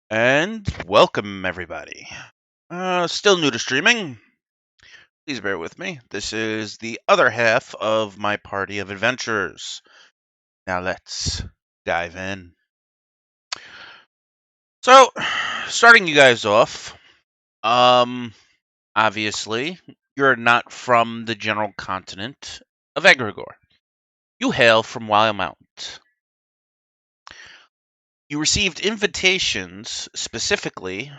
And welcome, everybody. Still new to streaming. Please bear with me. This is the other half of my party of adventurers. Now let's dive in. So, starting you guys off, obviously, you're not from the general continent of Egregore. You hail from Wildemount. You received invitations specifically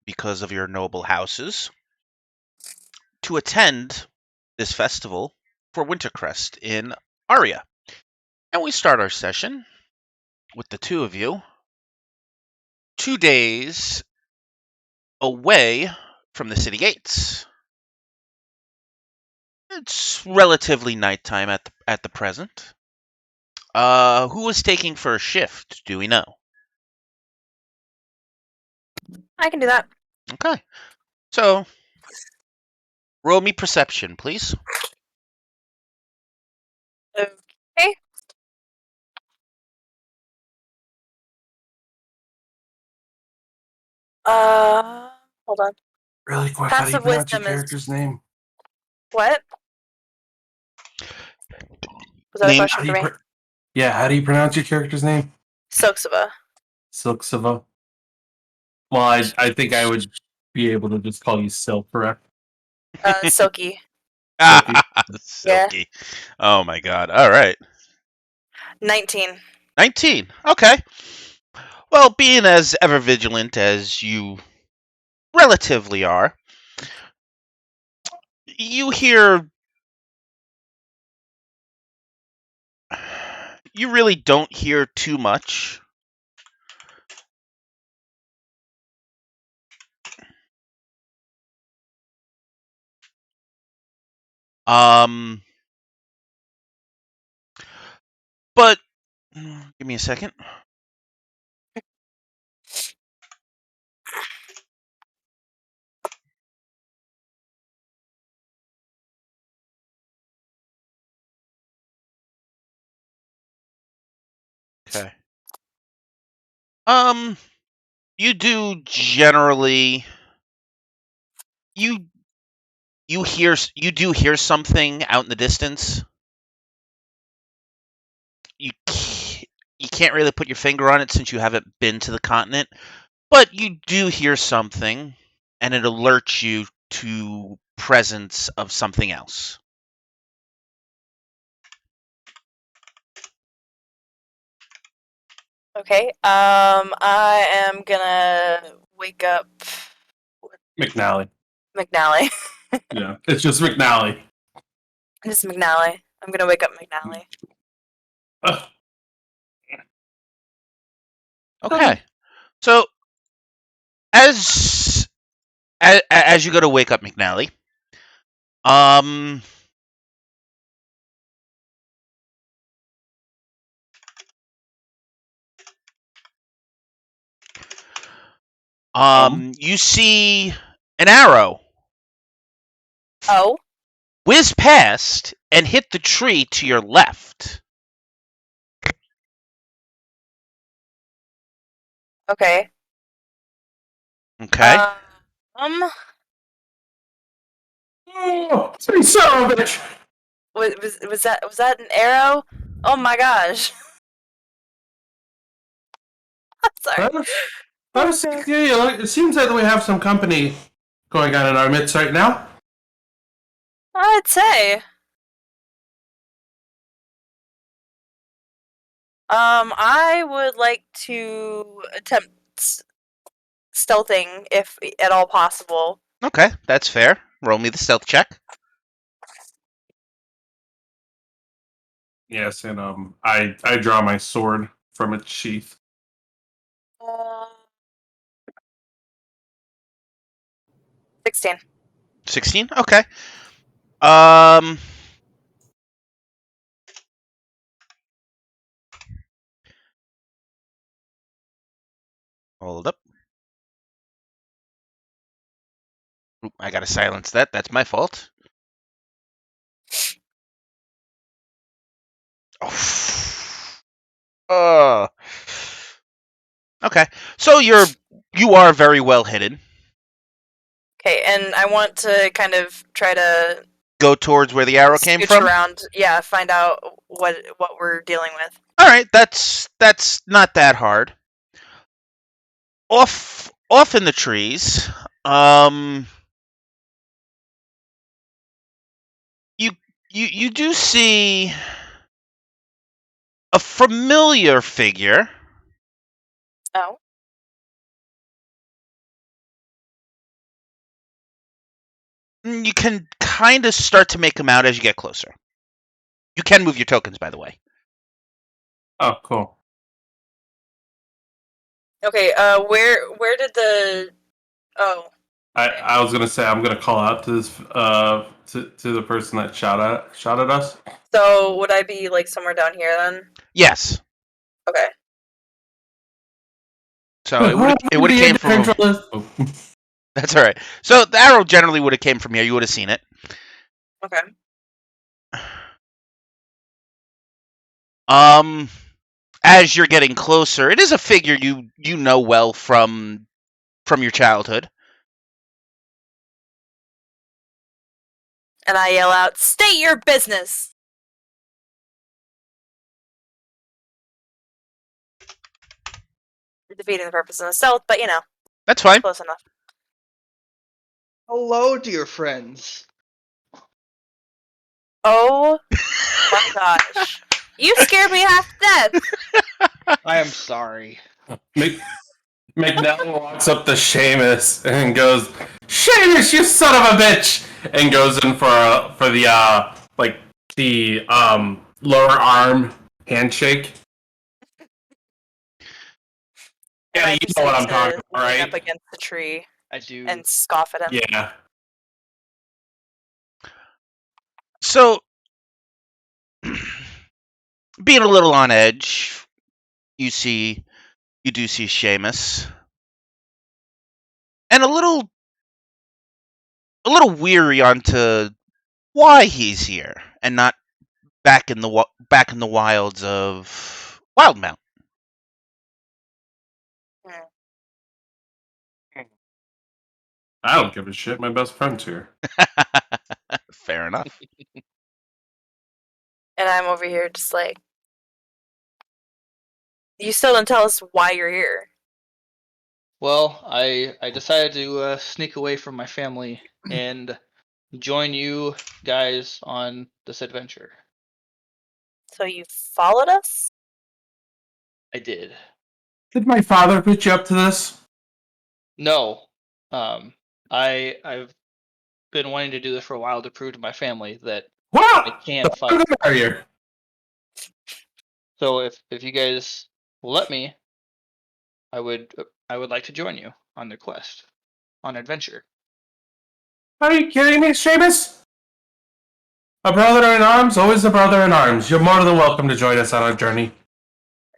because of your noble houses to attend this festival for Wintercrest in Aria. And we start our session with the two of you 2 days away from the city gates. It's relatively nighttime at the present. Who is taking for a shift? Do we know? I can do that. Okay. So, roll me perception, please. Okay. Hold on. Really quick, how do you Passive pronounce your wisdom is character's name? what? Was that a Name. question for me? Yeah, how do you pronounce your character's name? Soxava. Silksava. Well, I think I would be able to just call you Silk, correct? Silky. Silky. Silky. Oh my god. All right. 19. 19. Okay. Well, being as ever vigilant as you relatively are, you hear. You really don't hear too much. But give me a second. Okay. You do generally you do hear something out in the distance. You can't really put your finger on it since you haven't been to the continent, but you do hear something, and it alerts you to presence of something else. Okay. I am gonna wake up McNally. McNally. Yeah, it's just McNally. Just McNally. I'm gonna wake up McNally. Okay. So as you go to wake up McNally, you see an arrow Oh. whiz past and hit the tree to your left. Okay. Okay. Oh, son of a bitch! Was that an arrow? Oh my gosh. Sorry. It seems like we have some company going on in our midst right now. I'd say. I would like to attempt stealthing if at all possible. Okay, that's fair. Roll me the stealth check. Yes, and I draw my sword from its sheath. 16. 16? Okay. Hold up. Oop, I gotta silence that. That's my fault. Oh. Okay. So you're You are very well hidden. Okay, and I want to kind of try to Go towards where the arrow came scooch from. around. Yeah, find out what we're dealing with. All right, that's not that hard. Off in the trees. You do see a familiar figure. Oh. You can kind of start to make him out as you get closer. You can move your tokens, by the way. Oh, cool. Okay. Where did the? Oh. I was gonna say I'm gonna call out to this to the person that shot at us. So would I be like somewhere down here then? Yes. Okay. So it would have came from. Oh. That's all right. So the arrow generally would have came from here. You would have seen it. Okay. As you're getting closer, it is a figure you know well from your childhood. And I yell out, "State your business!" Defeating the purpose of the stealth, but you know, That's fine. close enough. Hello, dear friends. Oh my gosh. You scared me half to death! I am sorry. McNally walks up to Seamus and goes, "Seamus, you son of a bitch!" and goes in for the lower arm handshake. And Yeah, I you just know what need I'm to talking about, lean right? up against the tree I do. and scoff at him. Yeah. So, being a little on edge, you do see Seamus, and a little weary onto why he's here and not back in the wilds of Wildmount. I don't give a shit. My best friend's here. Fair enough. And I'm over here just like, you still didn't tell us why you're here. Well, I decided to sneak away from my family and join you guys on this adventure. So you followed us? I did. Did my father put you up to this? No, I've been wanting to do this for a while to prove to my family that I What? can The fight. fuck are you? So if you guys will let me, I would like to join you on the quest, on adventure. Are you kidding me, Seamus? A brother in arms, always a brother in arms. You're more than welcome to join us on our journey.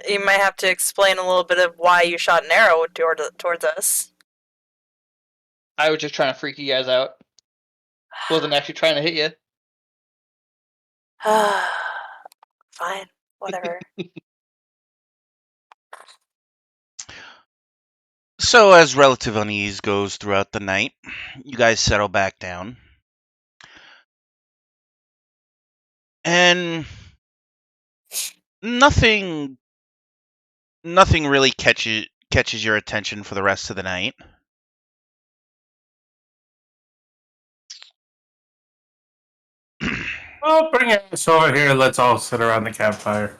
You might have to explain a little bit of why you shot an arrow towards us. I was just trying to freak you guys out. Wasn't actually trying to hit you. Fine, whatever. So, as relative unease goes throughout the night, you guys settle back down. And nothing really catches your attention for the rest of the night. Well, bring us over here. Let's all sit around the campfire.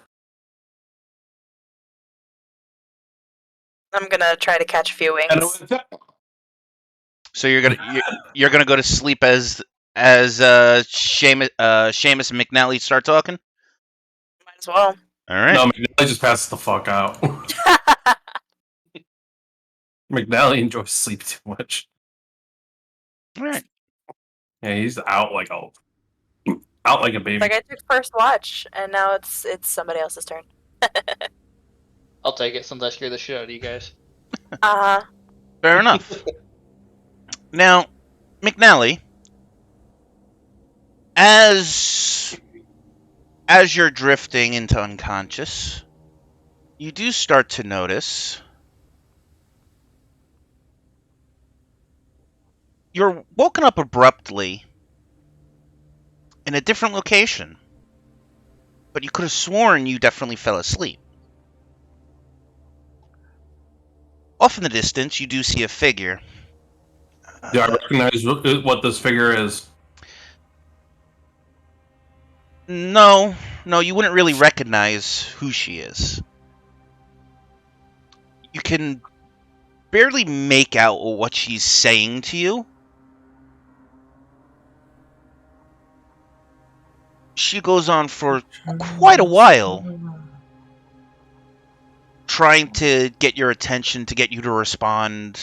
I'm gonna try to catch a few And wings. with that, So you're gonna go to sleep as Seamus and McNally start talking. Might as well. All right. no, McNally just passes the fuck out. McNally enjoys sleep too much. All right. Yeah, he's out like a baby. Like I took first watch, and now it's somebody else's turn. I'll take it since I scared the shit out of you guys. Uh huh. Fair enough. Now, McNally, as you're drifting into unconscious, you do start to notice You're woken up abruptly in a different location, but you could have sworn you definitely fell asleep. Off in the distance, you do see a figure. Do I recognize what this figure is? No, you wouldn't really recognize who she is. You can barely make out what she's saying to you. She goes on for quite a while, trying to get your attention, to get you to respond,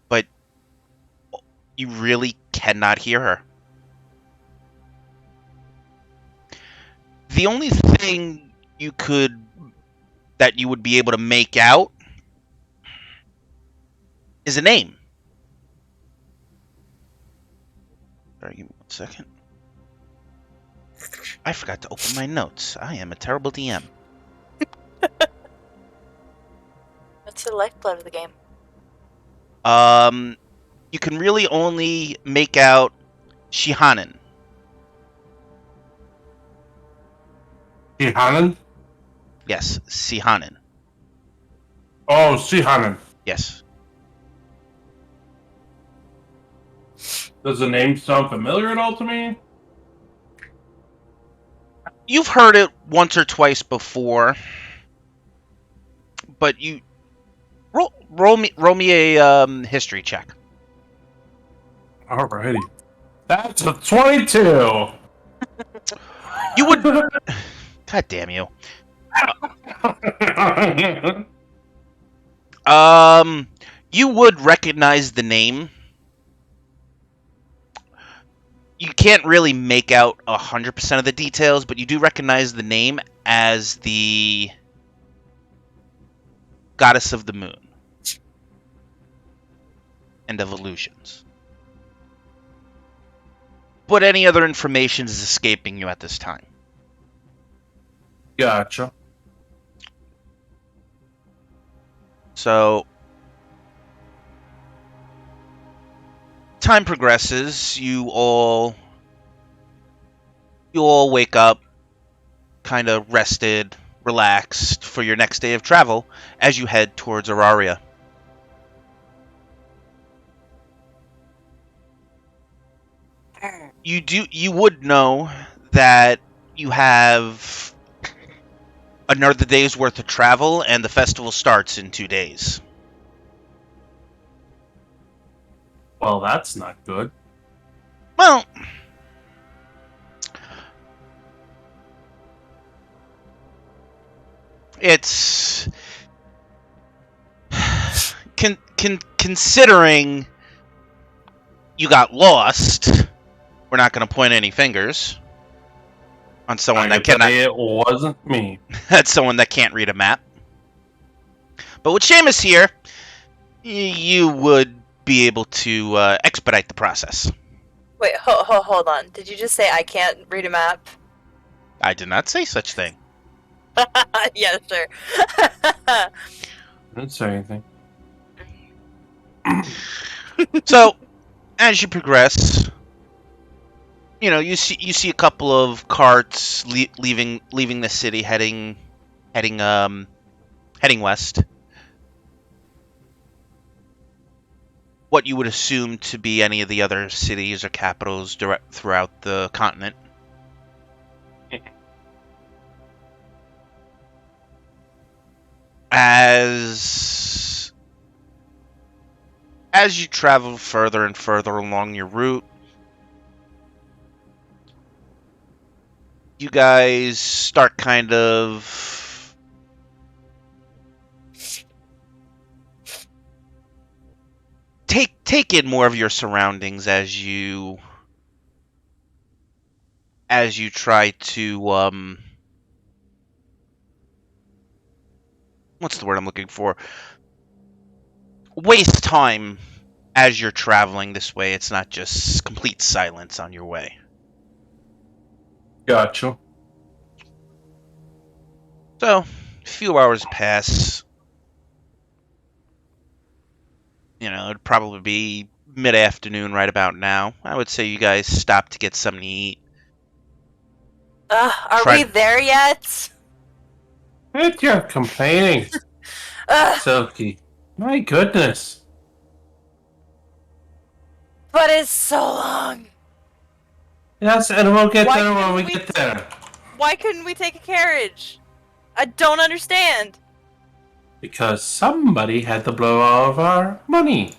but you really cannot hear her. The only thing that you would be able to make out is a name. Sorry, give me 1 second. I forgot to open my notes. I am a terrible DM. That's the lifeblood of the game. You can really only make out Shihanan. Shihanan? Yes, Shihanan. Oh, Shihanan. Yes. Does the name sound familiar at all to me? You've heard it once or twice before, but you roll me a history check. Alrighty. That's a 22! You would. God damn you. You would recognize the name. You can't really make out 100% of the details, but you do recognize the name as the goddess of the moon and of illusions. But any other information is escaping you at this time. Gotcha. So, time progresses. You all wake up, kind of rested, relaxed for your next day of travel as you head towards Auraria. You would know that you have another day's worth of travel, and the festival starts in 2 days. Well, that's not good. Well, it's considering you got lost. We're not going to point any fingers on someone that cannot. It wasn't me. That's someone that can't read a map. But with Seamus here, you would be able to expedite the process. Wait, hold on. Did you just say I can't read a map? I did not say such thing. Yeah, sure. I didn't say anything. So, as you progress, you see a couple of carts leaving the city, heading west. What you would assume to be any of the other cities or capitals throughout the continent. As you travel further and further along your route, you guys start kind of take in more of your surroundings as you try to what's the word I'm looking for? Waste time as you're traveling this way. It's not just complete silence on your way. Gotcha. So, a few hours pass. It'd probably be mid-afternoon right about now. I would say you guys stop to get something to eat. Are Try- we there yet? Quit your complaining, Silky. My goodness. But it's so long. Yes, and we'll get Why there when couldn't we we- get there. Why couldn't we take a carriage? I don't understand. Because somebody had to blow all of our money.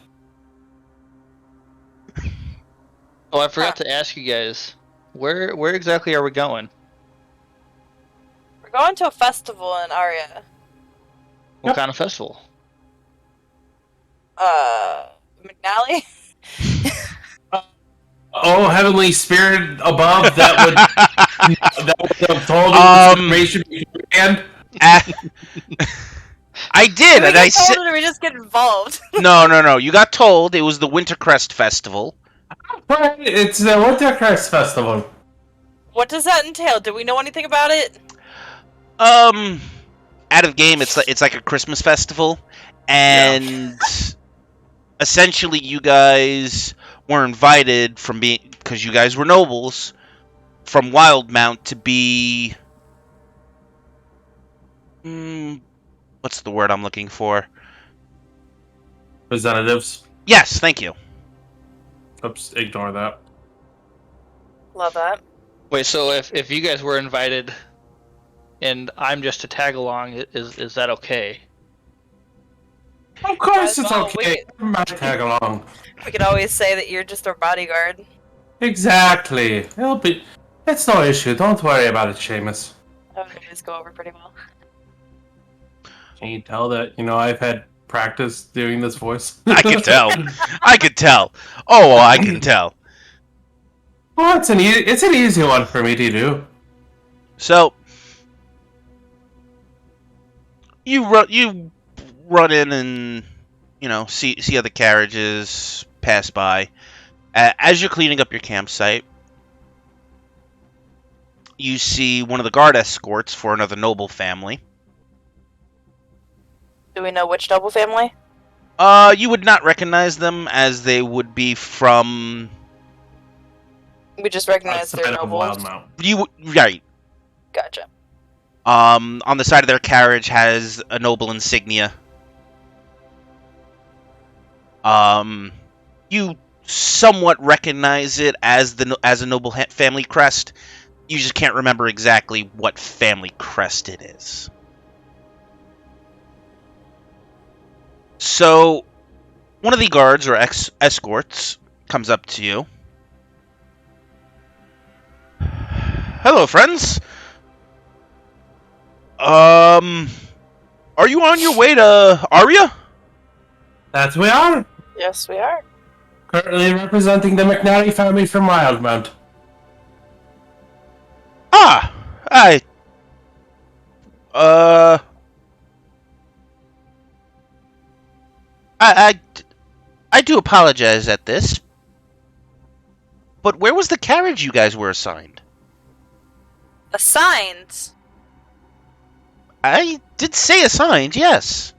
Oh, I forgot to ask you guys. Where exactly are we going? We're going to a festival in Aria. What Yep. kind of festival? McNally? Oh, heavenly spirit above, that would have told this information beforehand. I did, we and get I told said, or we just get involved? no. You got told it was the Wintercrest Festival. Right, it's the Wintercrest Festival. What does that entail? Do we know anything about it? Out of game, it's like a Christmas festival, and essentially you guys were invited because you guys were nobles from Wildmount to be what's the word I'm looking for? Representatives. Yes, thank you. Oops, ignore that. Love that. Wait, so if you guys were invited, and I'm just to tag along, is that okay? Of course it's Well, okay. Might tag along. We could always say that you're just our bodyguard. Exactly. It's no issue. Don't worry about it, Seamus. That would always go over pretty well. Can you tell that, I've had practice doing this voice? I can tell. I can tell. Oh, I can tell. Well, it's an easy one for me to do. So you run in and see other carriages pass by. As you're cleaning up your campsite, you see one of the guard escorts for another noble family. Do we know which noble family? You would not recognize them as they would be from We just recognize That's the they're bit of nobles. Wildmount. right. Gotcha. On the side of their carriage has a noble insignia. You somewhat recognize it as a noble family crest. You just can't remember exactly what family crest it is. So, one of the guards or escorts comes up to you. Hello, friends. Are you on your way to Aria? That's we are. Yes, we are. Currently representing the McNally family from Wildmount. Ah, I do apologize at this, but where was the carriage you guys were assigned? Assigned. I did say assigned, yes.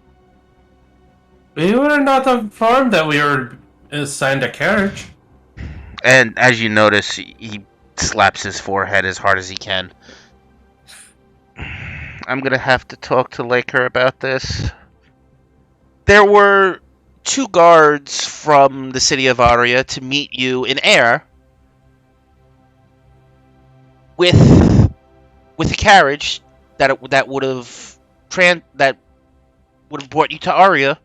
We were not informed that we were assigned a carriage. And as you notice, he slaps his forehead as hard as he can. I'm gonna have to talk to Laker about this. There were 2 guards from the city of Aria to meet you in air with a carriage that would have brought you to Aria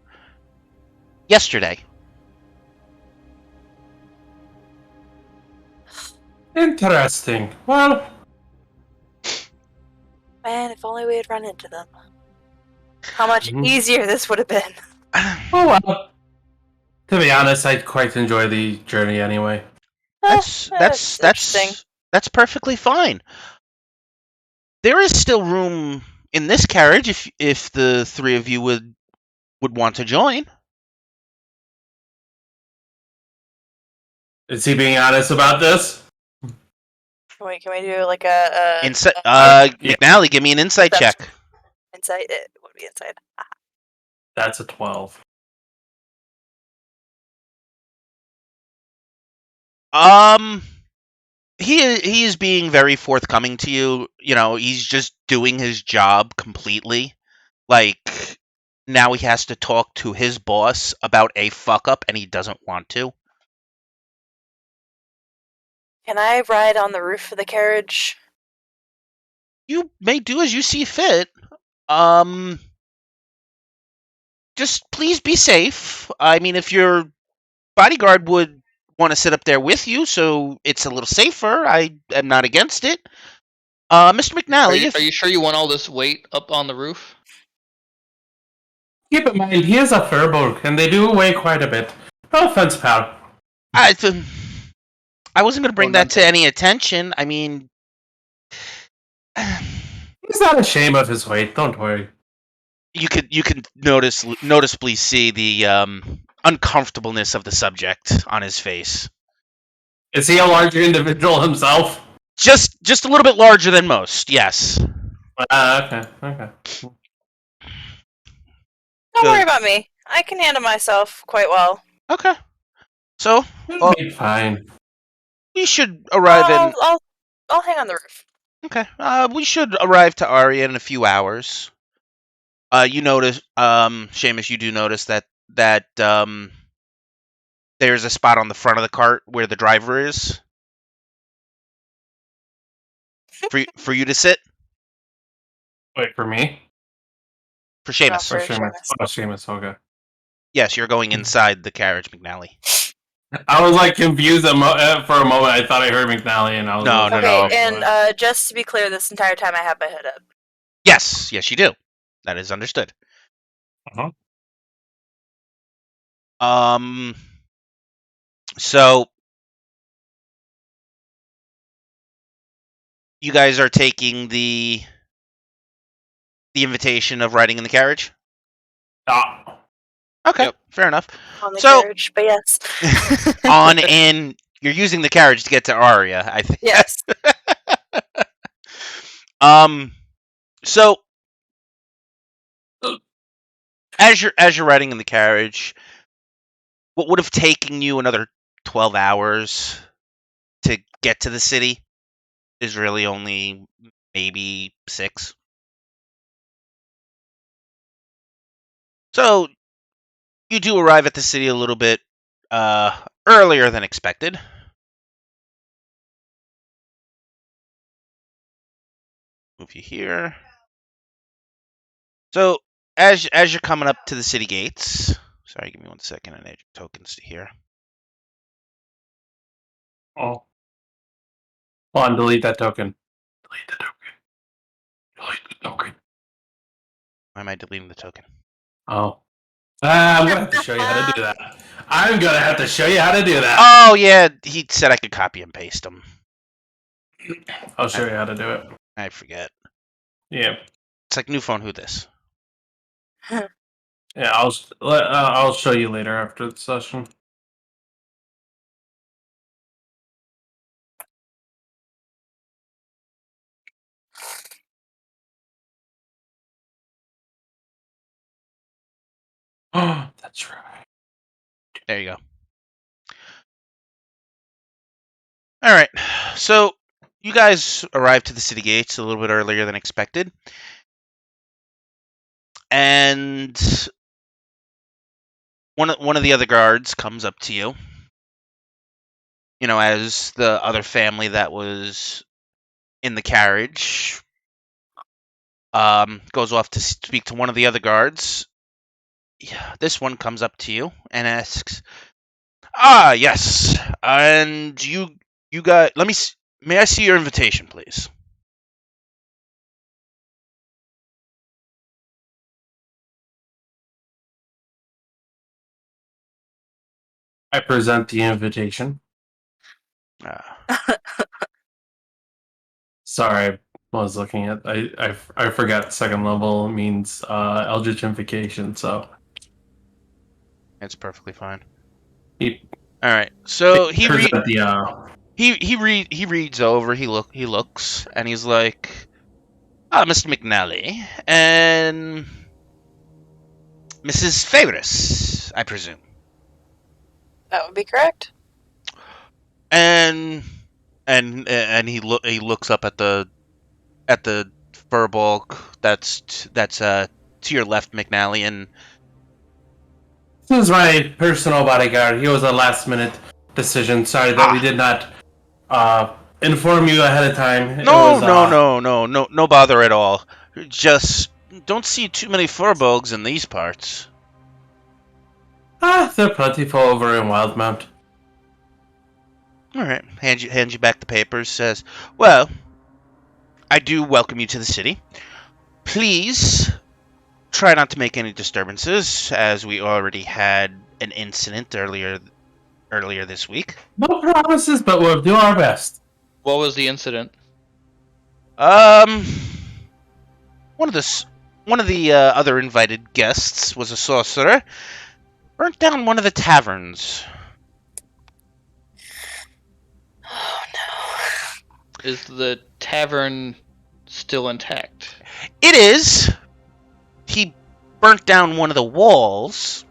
yesterday. Interesting. Well, Man, if only we had run into them. How much Mhm. easier this would have been. oh well. To be honest, I quite enjoy the journey anyway. That's interesting. that's perfectly fine. There is still room in this carriage if the 3 of you would want to join. Is he being honest about this? Can we do like a Insight. yeah. McNally, give me an insight That's- check. inside? It would be inside. That's a 12. He is being very forthcoming to you. You know, he's just doing his job completely. Like, now he has to talk to his boss about a fuck up, and he doesn't want to. Can I ride on the roof of the carriage? You may do as you see fit. Just please be safe. I mean, if your bodyguard would want to sit up there with you, so it's a little safer, I am not against it. Mr. McNally, Are you sure you want all this weight up on the roof? Keep in mind, he is a furbolg, and they do weigh quite a bit. No offense, pal. I wasn't going to bring Well, that to any attention. I mean, He's not ashamed of his weight. Don't worry. you could noticeably see the uncomfortableness of the subject on his face. Is he a larger individual himself? Just a little bit larger than most. Yes. Okay. Don't Good. worry about me. I can handle myself quite well. Okay. So It'll be fine. we should arrive in. I'll hang on the roof. Okay. We should arrive to Aria in a few hours. You notice, Seamus, you do notice that there's a spot on the front of the cart where the driver is for you to sit. Wait, for me? For Seamus. For For Seamus. Seamus. Oh, Seamus, okay. Yes, you're going inside the carriage, McNally. I was like confused for a moment. I thought I heard McNally, and I was No, like, no, Okay, no. and just to be clear, this entire time I have my hood up. Yes, you do. That is understood. Uh-huh. So you guys are taking the invitation of riding in the carriage? Ah. Okay, Yep. fair enough. On the So- carriage, but yes. On in, you're using the carriage to get to Aria, I think. Yes. So as you're riding in the carriage, what would have taken you another 12 hours to get to the city is really only maybe 6. So you do arrive at the city a little bit earlier than expected. Move you here. So as you're coming up to the city gates, sorry, give me 1 second. I need your tokens to here. Oh. Hold on, delete that token. Delete the token. Delete the token. Why am I deleting the token? Oh. I'm gonna have to show you how to do that. I'm gonna have to show you how to do that. Oh yeah, he said I could copy and paste them. I'll show you how to do it. I forget. Yeah. It's like new phone. Who this? Yeah, I'll show you later after the session. Oh, that's right. There you go. All right. So you guys arrived to the city gates a little bit earlier than expected, and one of the other guards comes up to you. You know, as the other family that was in the carriage goes off to speak to one of the other guards. Yeah, this one comes up to you and asks, "Ah, yes, and you got. May I see your invitation, please?" I present the invitation. Sorry, I was looking at. I forgot second level means Eldritch Invocation. So It's perfectly fine. he All right. So he present the he reads over. He looks and he's like, "Ah, Mr. McNally and Mrs. Favoris, I presume." That would be correct. and he looks up at the furball that's to your left, McNally, and This is my personal bodyguard. He was a last-minute decision. Sorry that we did not inform you ahead of time. no bother at all. Just don't see too many furbolgs in these parts. They're plentiful over in Wildmount. All right, hands you back the papers. Says, well, I do welcome you to the city. Please try not to make any disturbances, as we already had an incident earlier this week. No promises, but we'll do our best. What was the incident? One of the other invited guests was a sorcerer. Burnt down one of the taverns. Oh no. Is the tavern still intact? It is. He burnt down one of the walls.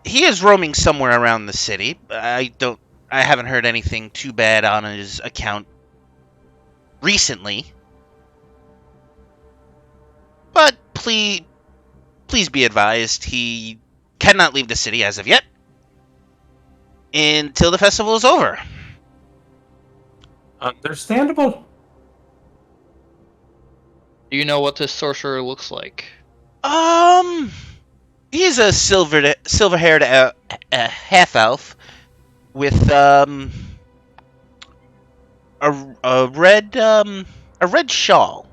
He is roaming somewhere around the city. I haven't heard anything too bad on his account recently. But please be advised, he cannot leave the city as of yet until the festival is over. Understandable. Do you know what this sorcerer looks like? He's a silver-haired half elf with a red shawl.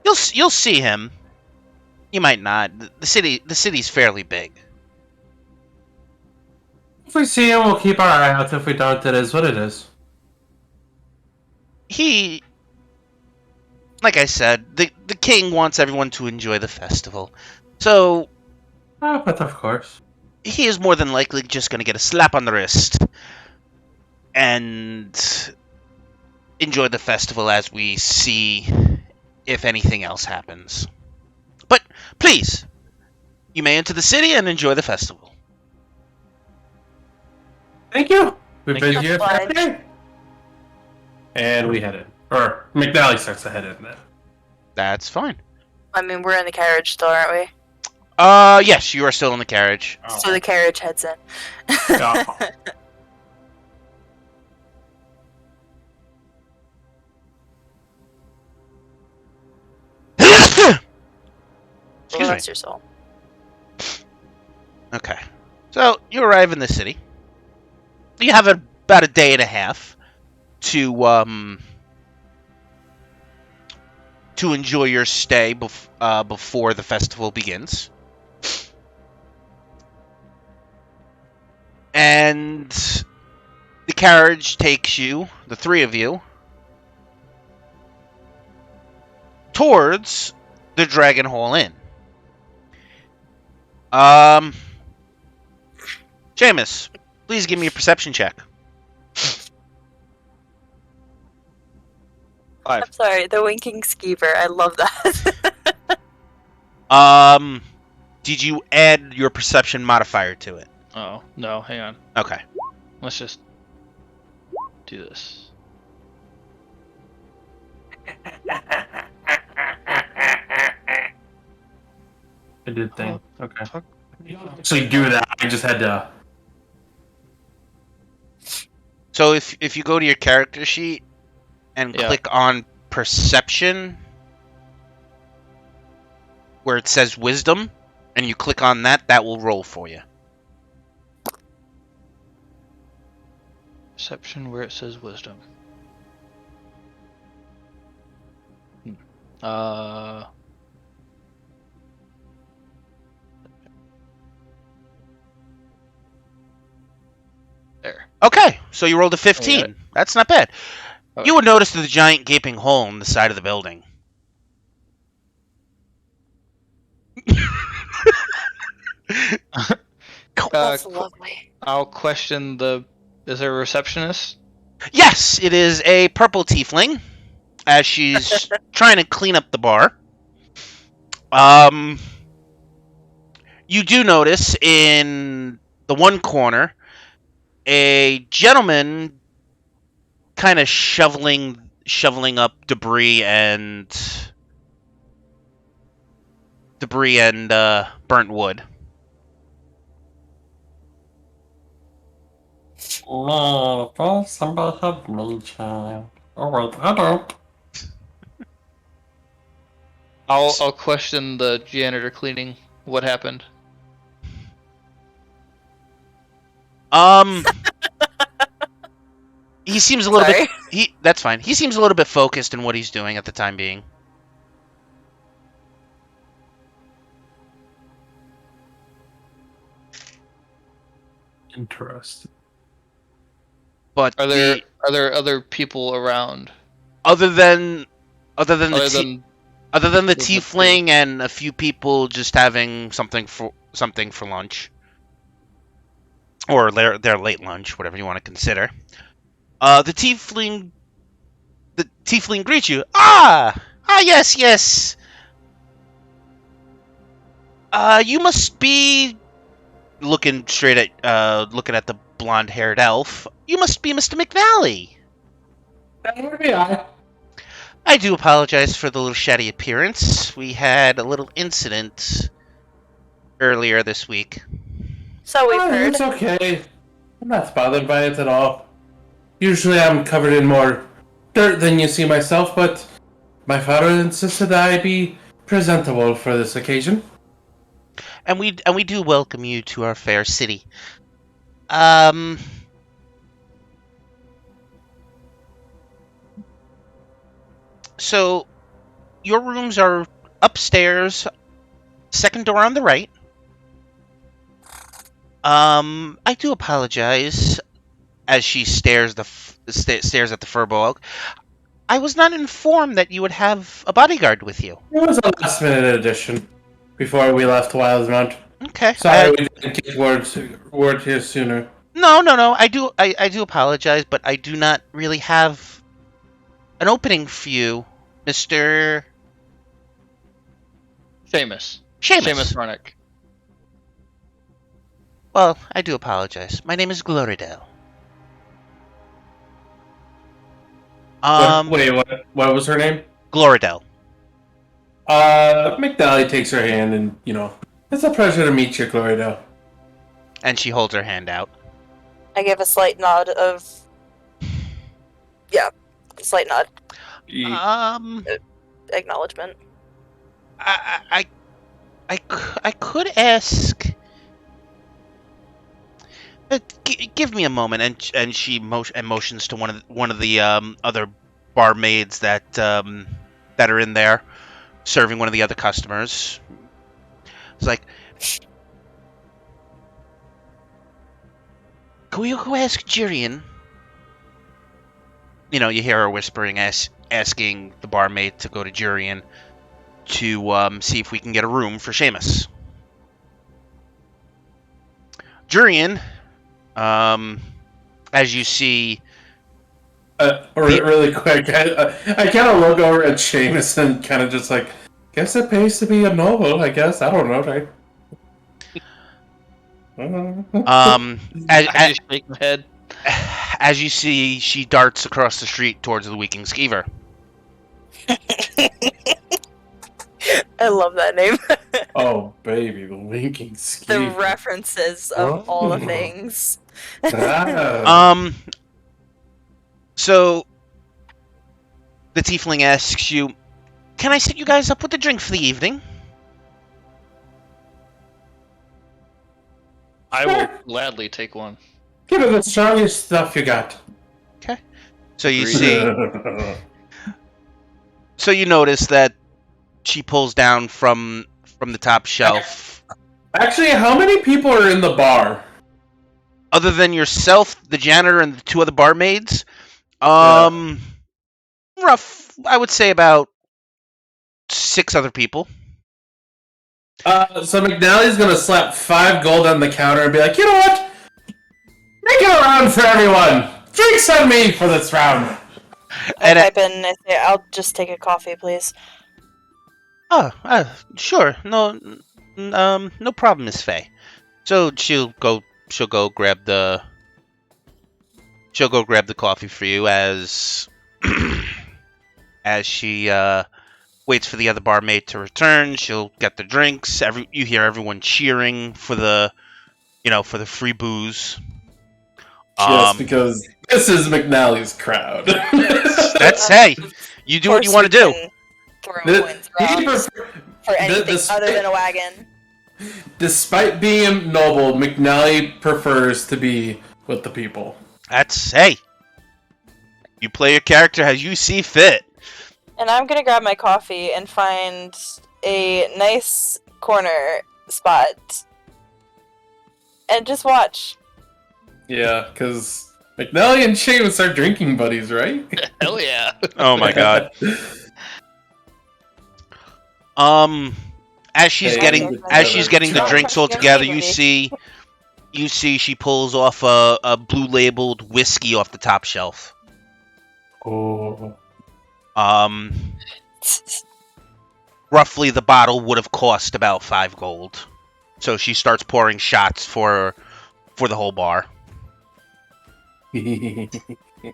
You'll see him. You might not. The city's fairly big. If we see him, we'll keep our eye out. If we don't, it is what it is. He, like I said, the king wants everyone to enjoy the festival. So But of course. he is more than likely just going to get a slap on the wrist and enjoy the festival as we see if anything else happens. But please, you may enter the city and enjoy the festival. Thank you. We've Thank been you. here for a day. And we head in. Or McNally starts to head in then. That's fine. I mean, we're in the carriage still, aren't we? Yes, you are still in the carriage. So the carriage heads in. Oh. Excuse me. Bless your soul. Okay. So, you arrive in the city. You have about a day and a half to enjoy your stay before the festival begins. And the carriage takes you, the three of you, towards the Dragon Hall Inn. Seamus, please give me a perception check. 5. I'm sorry, the winking skeever. I love that. Did you add your perception modifier to it? Oh, no, hang on. Okay. Let's just do this. I did think. Okay. Actually, do that. I just had to. So if you go to your character sheet and Yeah. click on perception, where it says wisdom, and you click on that, that will roll for you. Perception where it says wisdom. There. Okay, so you rolled a 15. Alright. That's not bad. Okay. You would notice the giant gaping hole in the side of the building. That's lovely. I'll question the. Is there a receptionist? Yes, it is a purple tiefling, as she's trying to clean up the bar. You do notice in the one corner a gentleman kind of shoveling up debris and burnt wood. No, does somebody help me, child? Oh wait, I don't. I'll question the janitor cleaning. What happened? He seems a little Sorry. bit. That's fine. He seems a little bit focused in what he's doing at the time being. Interesting. But Are there other people around other than other the than the the tiefling and a few people just having something for lunch, or their late lunch, whatever you want to consider. The tiefling greets you. Yes. You must be looking at the blonde-haired elf. You must be Mr. McNally. That would be I. I do apologize for the little shabby appearance. We had a little incident earlier this week. So we've heard. It's okay. I'm not bothered by it at all. Usually I'm covered in more dirt than you see myself, but my father insisted that I be presentable for this occasion. And we do welcome you to our fair city. So your rooms are upstairs, second door on the right. I do apologize. As she stares at the Furbolg, I was not informed that you would have a bodyguard with you. It was a last minute addition before we left Wildmount. Okay. Sorry we didn't get word here sooner. No. I do apologize, but I do not really have an opening for you, Mr. Seamus Ronick. Well, I do apologize. My name is Gloridel. Wait, what was her name? Gloridel. McNally takes her hand and, it's a pleasure to meet you, Gloria. And she holds her hand out. I give a slight nod of. Yeah, slight nod. Acknowledgement. I could ask. Give me a moment, and she motions to one of the other barmaids that are in there, serving one of the other customers. It's like, can we go ask Jirian? You hear her whispering, asking the barmaid to go to Jirian to see if we can get a room for Seamus. Jirian, as you see, really quick, I kind of look over at Seamus and kind of just like, guess it pays to be a noble, I guess. I don't know, right? I just shake my head. As you see, she darts across the street towards the Winking Skeever. I love that name. Oh, baby, the Winking The Skeever. references of all the things. So the tiefling asks you, "Can I set you guys up with a drink for the evening?" I will gladly take one. Give it the strongest stuff you got. Okay. So you see, so you notice that she pulls down from the top shelf. Actually, how many people are in the bar? Other than yourself, the janitor, and the two other barmaids, rough, I would say about 6 other people. So McNally's gonna slap 5 gold on the counter and be like, you know what? Make it a round for everyone. Drinks on me for this round. I type in and I say, I'll just take a coffee, please. Sure. No problem, Miss Faye. So she'll go grab the she'll go grab the coffee for you as as she waits for the other barmaid to return. She'll get the drinks. You hear everyone cheering for the for the free booze. Yes, because this is McNally's crowd. That's hey, you do what you want to do. Throw The- coins he rocks pref- for anything this- other than a wagon. Despite being noble, McNally prefers to be with the people. That's hey. You play your character as you see fit. And I'm gonna grab my coffee and find a nice corner spot and just watch. Yeah, because McNally and Seamus are drinking buddies, right? Hell yeah. Oh my god. As she's Hey, getting the drinks all together, you see she pulls off a blue labeled whiskey off the top shelf. Oh. Roughly the bottle would have cost about 5 gold. So she starts pouring shots for the whole bar. Oh my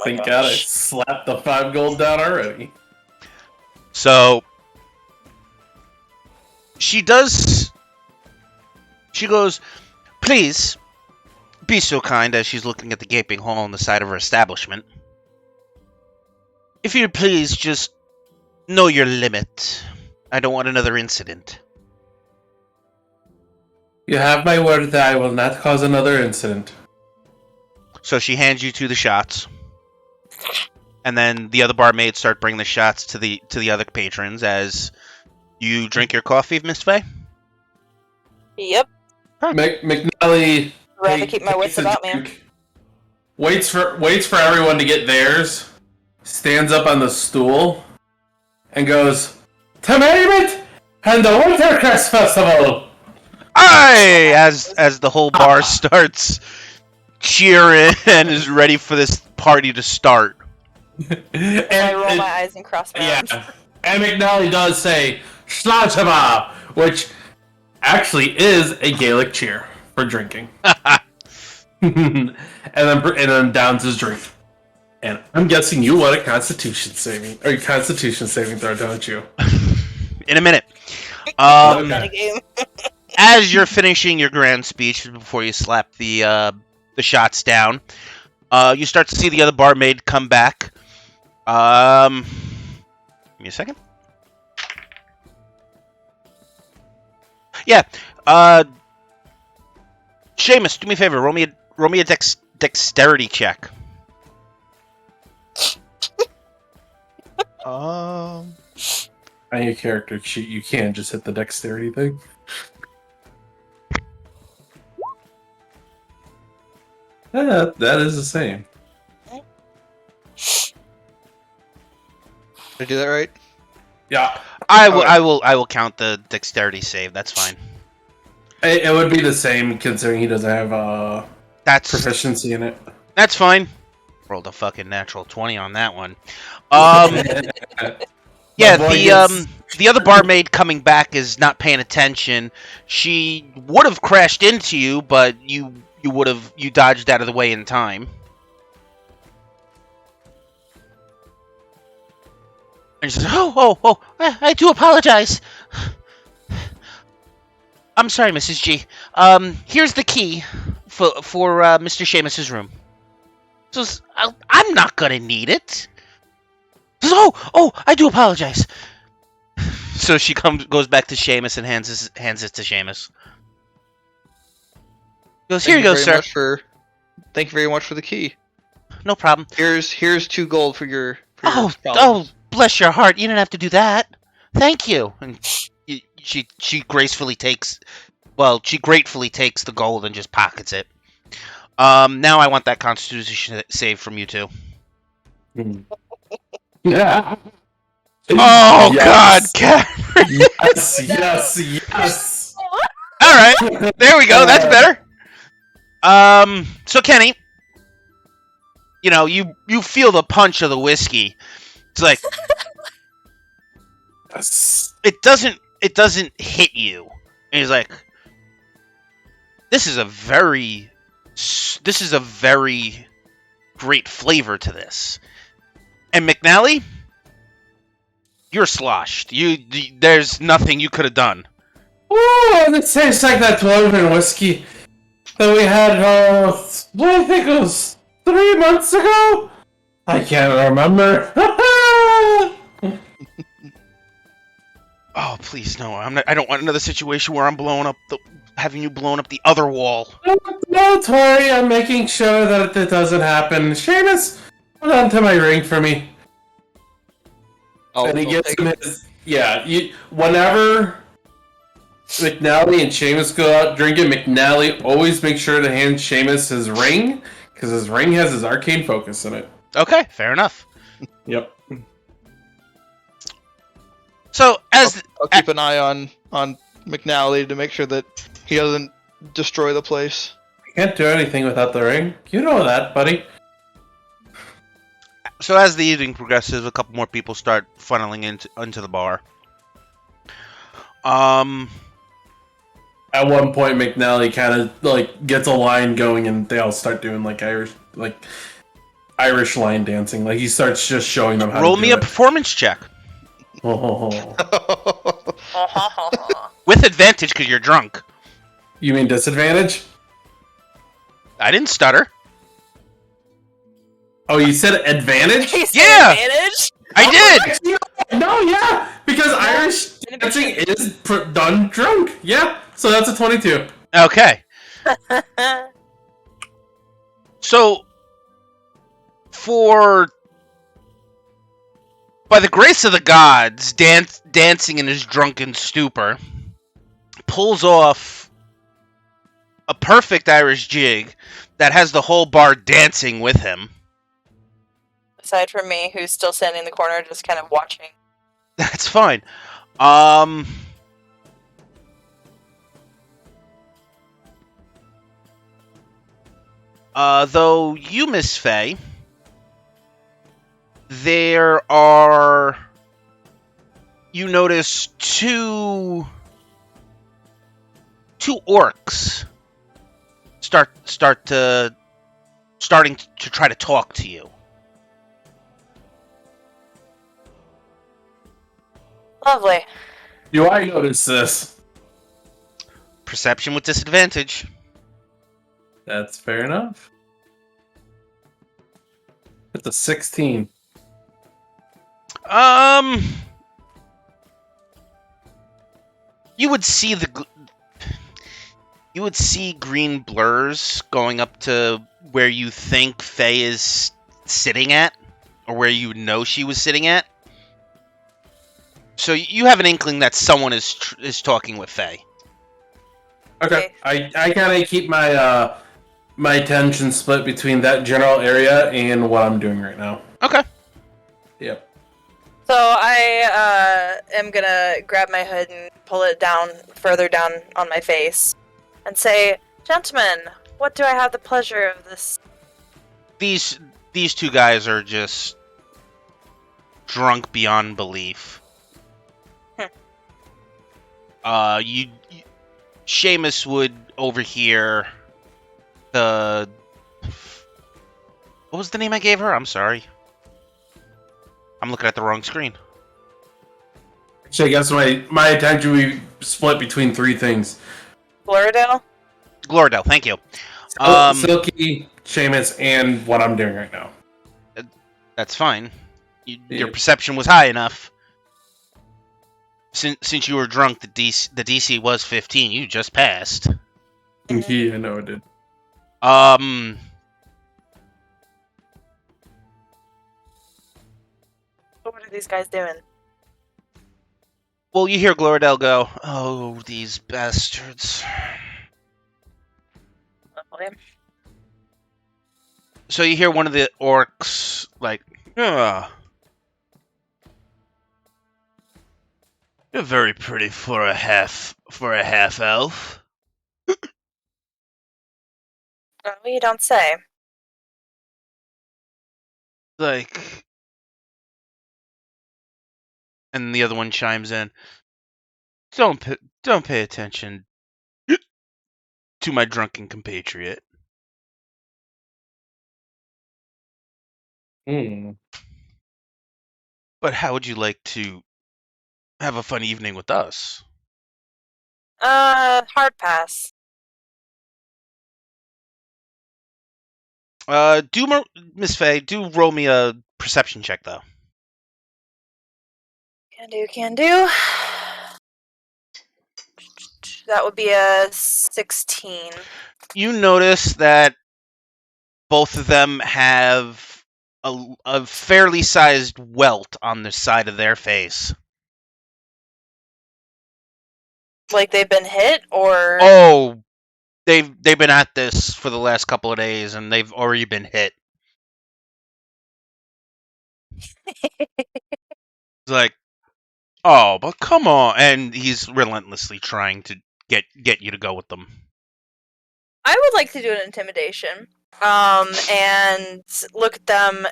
Thank God I gosh. slapped the 5 gold down already. So she goes, "Please be so kind," as she's looking at the gaping hole on the side of her establishment. "If you'd please just know your limit. I don't want another incident." You have my word that I will not cause another incident. So she hands you 2 the shots. And then the other barmaids start bringing the shots to the other patrons as you drink your coffee, Miss Faye. Yep. McNally I'd rather keep my takes wits a about me. drink, waits for everyone to get theirs, stands up on the stool, and goes, "To Merriment and the Wintercrest Festival!" Aye! As the whole bar starts cheering and is ready for this party to start. and, I roll my eyes and cross my arms. yeah, and McNally does say "Shlachaba," which actually is a Gaelic cheer for drinking. and then downs his drink. And I'm guessing you want a Constitution saving throw, don't you? In a minute. Okay. Game. As you're finishing your grand speech before you slap the shots down, you start to see the other barmaid come back. Give me a second. Yeah. Seamus, do me a favor. Roll me a dexterity check. On your character sheet, you can't just hit the dexterity thing. Yeah, that is the same. Did I do that right? Yeah, I will count the dexterity save. That's fine. it would be the same considering he doesn't have That's proficiency in it. That's fine. Rolled a fucking natural 20 on that one. Yeah, My boy gets- the other barmaid coming back is not paying attention. She would have crashed into you, but you dodged out of the way in time. And she says, "Oh, I do apologize. I'm sorry, Mrs. G. Here's the key for Mr. Seamus's room. Says, I'm not gonna need it." Says, "Oh, I do apologize." So she goes back to Seamus and hands it to Seamus. Goes, "Here you go, sir. Thank you very much for the key. No problem." Here's 2 gold for your Oh, problems. bless your heart. You didn't have to do that. Thank you. And she gratefully takes the gold and just pockets it. Now I want that Constitution save from you two. Yeah. Oh Yes. God, Cat. Yes. All right, there we go. That's better. So Kenny, you feel the punch of the whiskey. It's like Yes. it doesn't hit you. And he's like, "This is a very This is a very great flavor to this. And McNally, you're sloshed. There's nothing you could have done. Ooh, this tastes like that Dwarven whiskey that we had, what I think it was 3 months ago? I can't remember. Oh, please no! I don't want another situation where I'm having you blown up the other wall. No, Tori, I'm making sure that it doesn't happen. Seamus, hold on to my ring for me. And he I'll gives take him it. his. Yeah, whenever McNally and Seamus go out drinking, McNally always makes sure to hand Seamus his ring, because his ring has his arcane focus in it. Okay, fair enough. Yep. So as I'll keep an eye on McNally to make sure that he doesn't destroy the place. Can't do anything without the ring. You know that, buddy. as the evening progresses, a couple more people start funneling into the bar. At one point, McNally kind of gets a line going, and they all start doing Irish line dancing. Like he starts just showing them how Roll to me do a it. performance check Oh. with advantage because you're drunk. You mean disadvantage? I didn't stutter. Oh, you said advantage? He said Yeah! advantage? I did. Actually, no, yeah, because Irish dancing is done drunk. Yeah, so that's a 22. Okay. So, by the grace of the gods, dancing in his drunken stupor, pulls off a perfect Irish jig that has the whole bar dancing with him. Aside from me, who's still standing in the corner, just kind of watching. That's fine. Though you, Miss Faye, you notice two orcs starting to try to talk to you. Lovely. Do I notice this? Perception with disadvantage. That's fair enough. It's a 16. You would see green blurs going up to where you think Faye is sitting at, or where you know she was sitting at. So you have an inkling that someone is talking with Faye. Okay. I kind of keep my my attention split between that general area and what I'm doing right now. Okay. Yep. So I am gonna grab my hood and pull it down, further down on my face, and say, "Gentlemen, what do I have the pleasure of this?" These two guys are just drunk beyond belief. Seamus would overhear what was the name I gave her? I'm sorry. I'm looking at the wrong screen. So I guess my attention will be split between three things. Floridale? Gloridel, thank you. Silky, Seamus, and what I'm doing right now. That's fine. Your perception was high enough. Since you were drunk, the DC was 15. You just passed. Yeah, I know it did. What are these guys doing? Well, you hear Gloridel go, "Oh, these bastards." Lovely. So you hear one of the orcs like, "Ah, you're very pretty for a half elf." Oh, you don't say. Like, and the other one chimes in, Don't pay attention to my drunken compatriot. Hmm. But how would you like to have a fun evening with us? Hard pass. Miss Faye, do roll me a perception check though. Can do. That would be a 16. You notice that both of them have a fairly sized welt on the side of their face. Like they've been hit, or Oh, they've been at this for the last couple of days and they've already been hit. It's like, oh, but come on, and he's relentlessly trying to get you to go with them. I would like to do an intimidation. And look at them,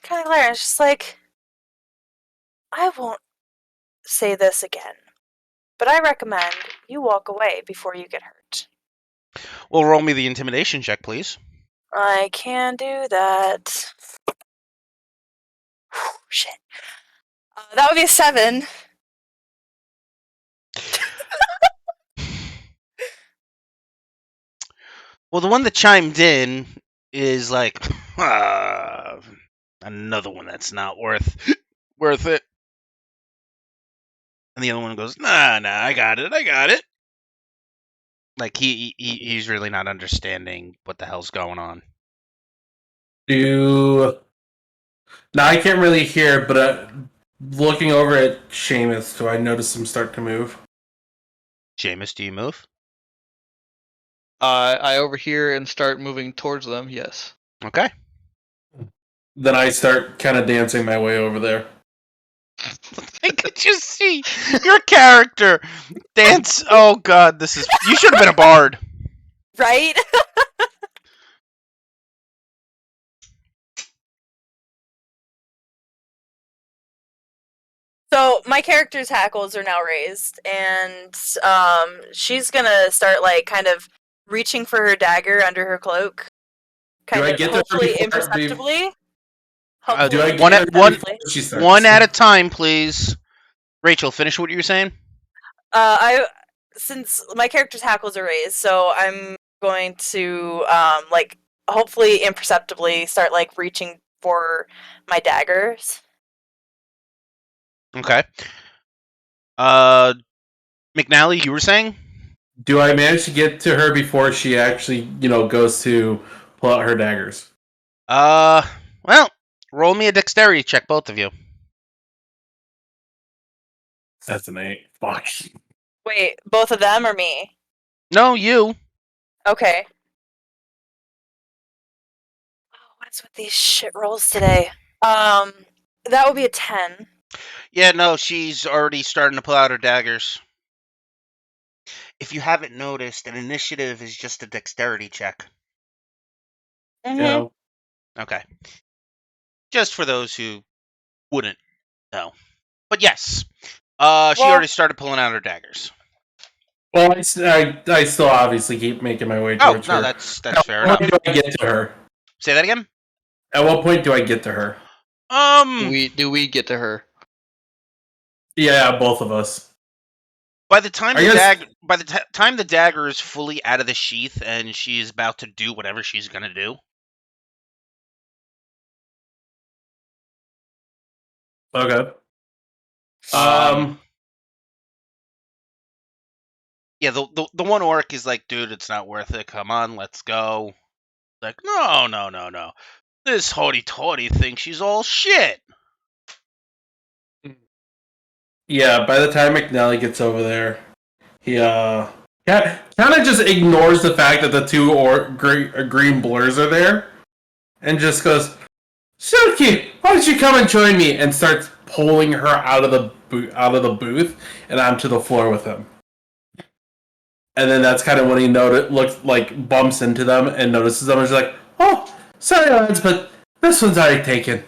kind of glare. It's just like, I won't say this again, but I recommend you walk away before you get hurt. Well, roll me the intimidation check, please. I can do that. Shit. That would be a 7. Well, the one that chimed in is like, another one that's not worth it. And the other one goes, nah, I got it. Like he's really not understanding what the hell's going on. Now I can't really hear, but looking over at Seamus, do I notice him start to move? Jameis, do you move? I overhear and start moving towards them. Yes. Okay. Then I start kind of dancing my way over there. I could just see your character dance. Oh God, you should have been a bard. Right? So my character's hackles are now raised, and she's gonna start like kind of reaching for her dagger under her cloak, Do I kind of get to her hopefully before- imperceptibly. Do I Hopefully get one at- one- imperceptibly. She starts. One at a time, please. Rachel, finish what you were saying. Since my character's hackles are raised, so I'm going to like hopefully imperceptibly start like reaching for my daggers. Okay. McNally, you were saying? Do I manage to get to her before she actually, goes to pull out her daggers? Well, roll me a dexterity check, both of you. That's an 8. Fuck. Wait, both of them or me? No, you. Okay. Oh, what is with these shit rolls today? That would be a 10. Yeah, no, she's already starting to pull out her daggers. If you haven't noticed, an initiative is just a dexterity check. Mm-hmm. Yeah. Okay. Just for those who wouldn't know. But yes, she Well- already started pulling out her daggers. Well, I still obviously keep making my way Oh, towards no, her. that's At fair what enough. point do I get to her? Say that again? At what point do I get to her? Do we get to her? Yeah, both of us. By the time I guess- time the dagger is fully out of the sheath and she is about to do whatever she's gonna do, Okay. yeah, the one orc is like, dude, it's not worth it. Come on, let's go. Like, no. This hoity-toity thinks she's all shit. Yeah, by the time McNally gets over there, he kind of just ignores the fact that the two green blurs are there, and just goes, "Silky, why don't you come and join me?" and starts pulling her out of the booth and onto the floor with him. And then that's kind of when he bumps into them and notices them and is like, "Oh, sorry lads, but this one's already taken."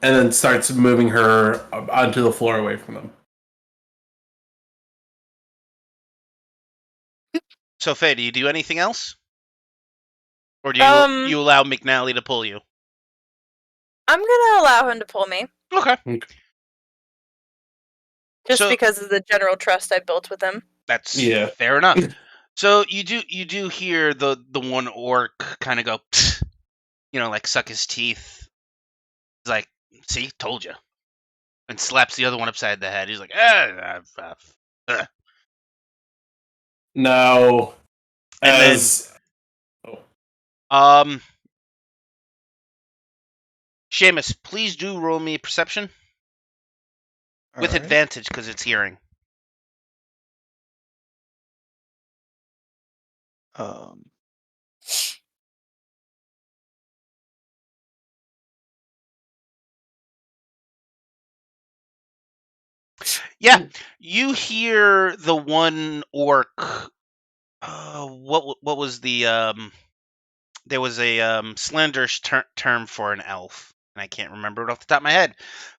And then starts moving her onto the floor away from them. So, Faye, do you do anything else? Or do you allow McNally to pull you? I'm gonna allow him to pull me. Okay. Just So- because of the general trust I built with him. That's Yeah. fair enough. So you do hear the one orc kind of go, "Psst," like suck his teeth. He's like, "See, told you," and slaps the other one upside the head. He's like, Now, And then- as Seamus, please do roll me perception with Alright. advantage because it's hearing. Yeah, you hear the one orc. What was the There was a slanderous term for an elf, and I can't remember it off the top of my head.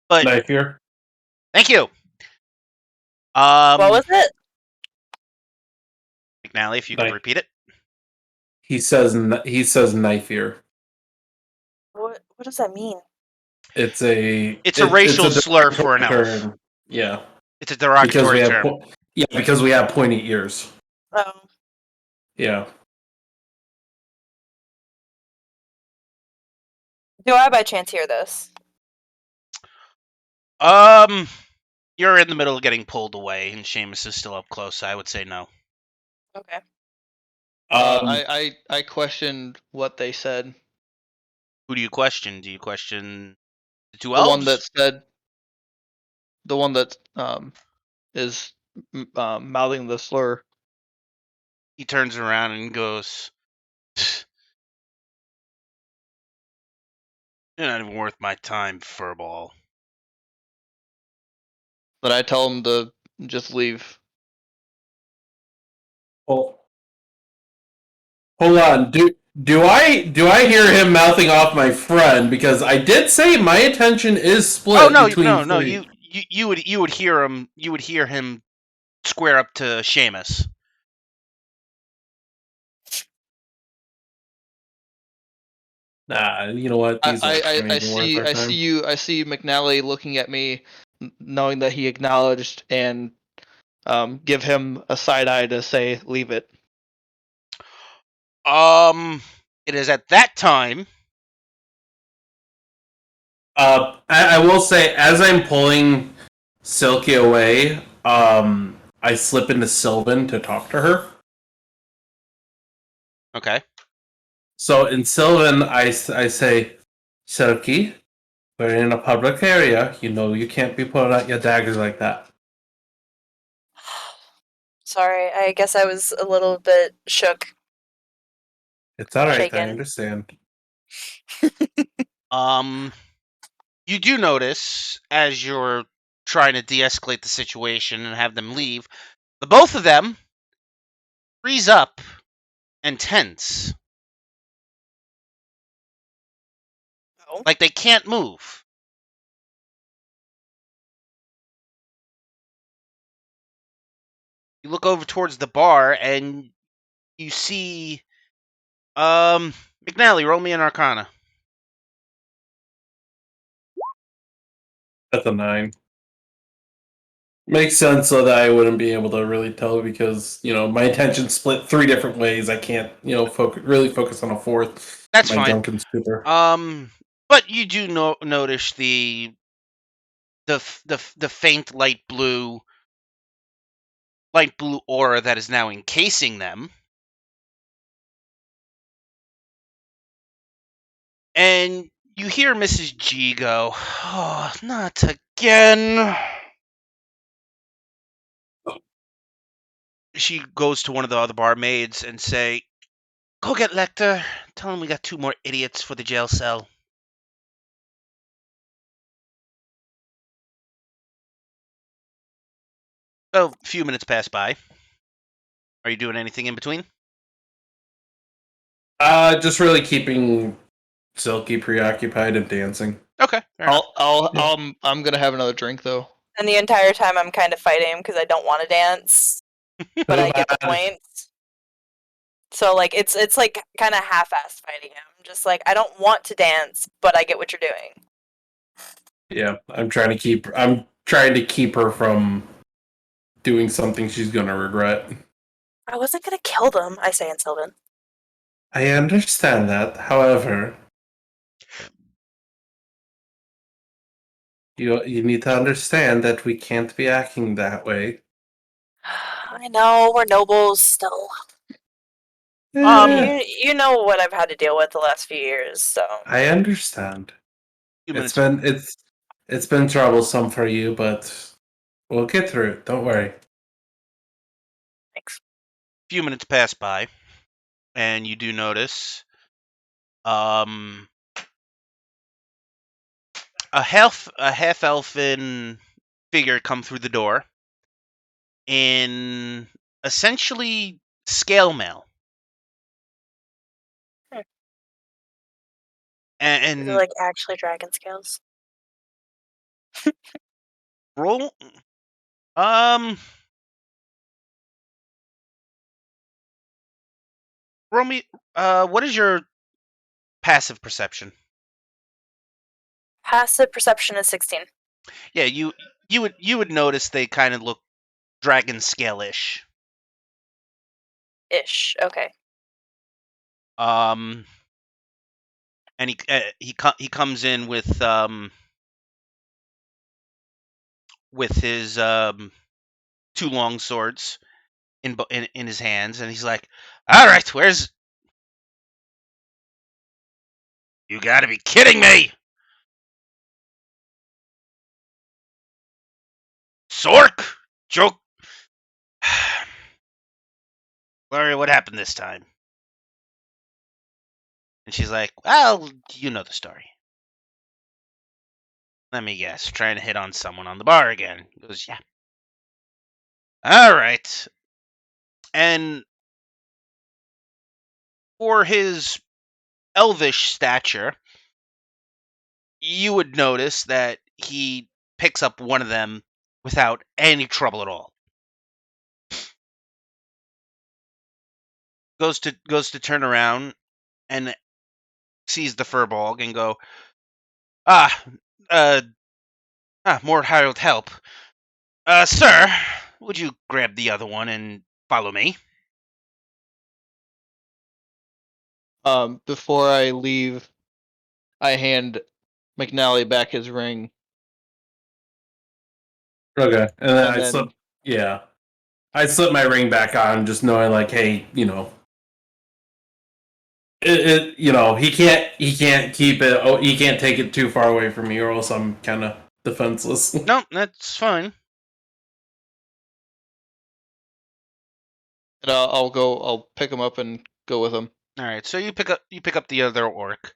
But knife here, thank you. What was it? McNally, if you could Knife. repeat it. he says knife here. What does that mean? It's a racial slur for an elf. term. Yeah, It's a because derogatory we have term. because we have pointy ears. Oh. Yeah. Do I by chance hear this? You're in the middle of getting pulled away, and Seamus is still up close. So I would say no. Okay. I questioned what they said. Who do you question? Do you question the two The elves? one that is mouthing the slur. He turns around and goes, "You're not even worth my time, furball." But I tell him to just leave. Hold on. Do I hear him mouthing off my friend? Because I did say my attention is split. Oh no, between no! three. You would hear him. You would hear him square up to Seamus. Nah, you know what? These I aren't even see worth our time. I see McNally looking at me, knowing that he acknowledged, and give him a side eye to say leave it. It is at that time. I will say, as I'm pulling Silky away, I slip into Sylvan to talk to her. Okay. So in Sylvan, I say, Silky, we're in a public area. You know you can't be pulling out your daggers like that. Sorry, I guess I was a little bit shook. It's alright, I Shaken. understand. You do notice as you're trying to de-escalate the situation and have them leave, the both of them freeze up and tense, Oh. like they can't move. You look over towards the bar and you see, McNally, roll me an Arcana. That's a 9. Makes sense so that I wouldn't be able to really tell because, my attention split 3 different ways. I can't, really focus on a fourth. That's my fine. drunken stupor. But you do notice the faint light blue aura that is now encasing them. And you hear Mrs. G go, "Oh, not again." She goes to one of the other barmaids and say, "Go get Lecter. Tell him we got 2 more idiots for the jail cell." So, a few minutes pass by. Are you doing anything in between? Just really keeping Silky preoccupied and dancing. Okay, fair enough. I'm gonna have another drink though. And the entire time I'm kind of fighting him because I don't want to dance, but I get the point. So like it's like kind of half-assed fighting him. Just like I don't want to dance, but I get what you're doing. Yeah, I'm trying to keep her from doing something she's gonna regret. I wasn't gonna kill them, I say in Sylvan. I understand that. However, you need to understand that we can't be acting that way. I know, we're nobles still. Eh, You know what I've had to deal with the last few years, so. I understand. Few It's minutes, been it's been troublesome for you, but we'll get through it. Don't worry. Thanks. few minutes pass by, and you do notice um, a half elfin figure come through the door in essentially scale mail. Hmm. And, Is it like actually dragon scales? roll um roll me what is your passive perception? Passive perception is 16. Yeah, you would notice they kind of look dragon scale-ish. Ish. Okay. Um and he comes in with his two long swords in his hands, and he's like, "All right, where's you? Got to be kidding me, Sork! Joke, Larry. What happened this time?" And she's like, "Well, you know the story. Let me guess, trying to hit on someone on the bar again." He goes, "Yeah. All right." And for his elvish stature, you would notice that he picks up one of them without any trouble at all. Goes to turn around and sees the furbolg and go, "Ah, uh, more hired help. Sir, would you grab the other one and follow me?" Before I leave, I hand McNally back his ring, Okay, and then and then I slip my ring back on, just knowing like, hey, he can't keep it. Oh, he can't take it too far away from me, or else I'm kind of defenseless. No, that's fine. and I'll pick him up and go with him. All right, so you pick up the other orc.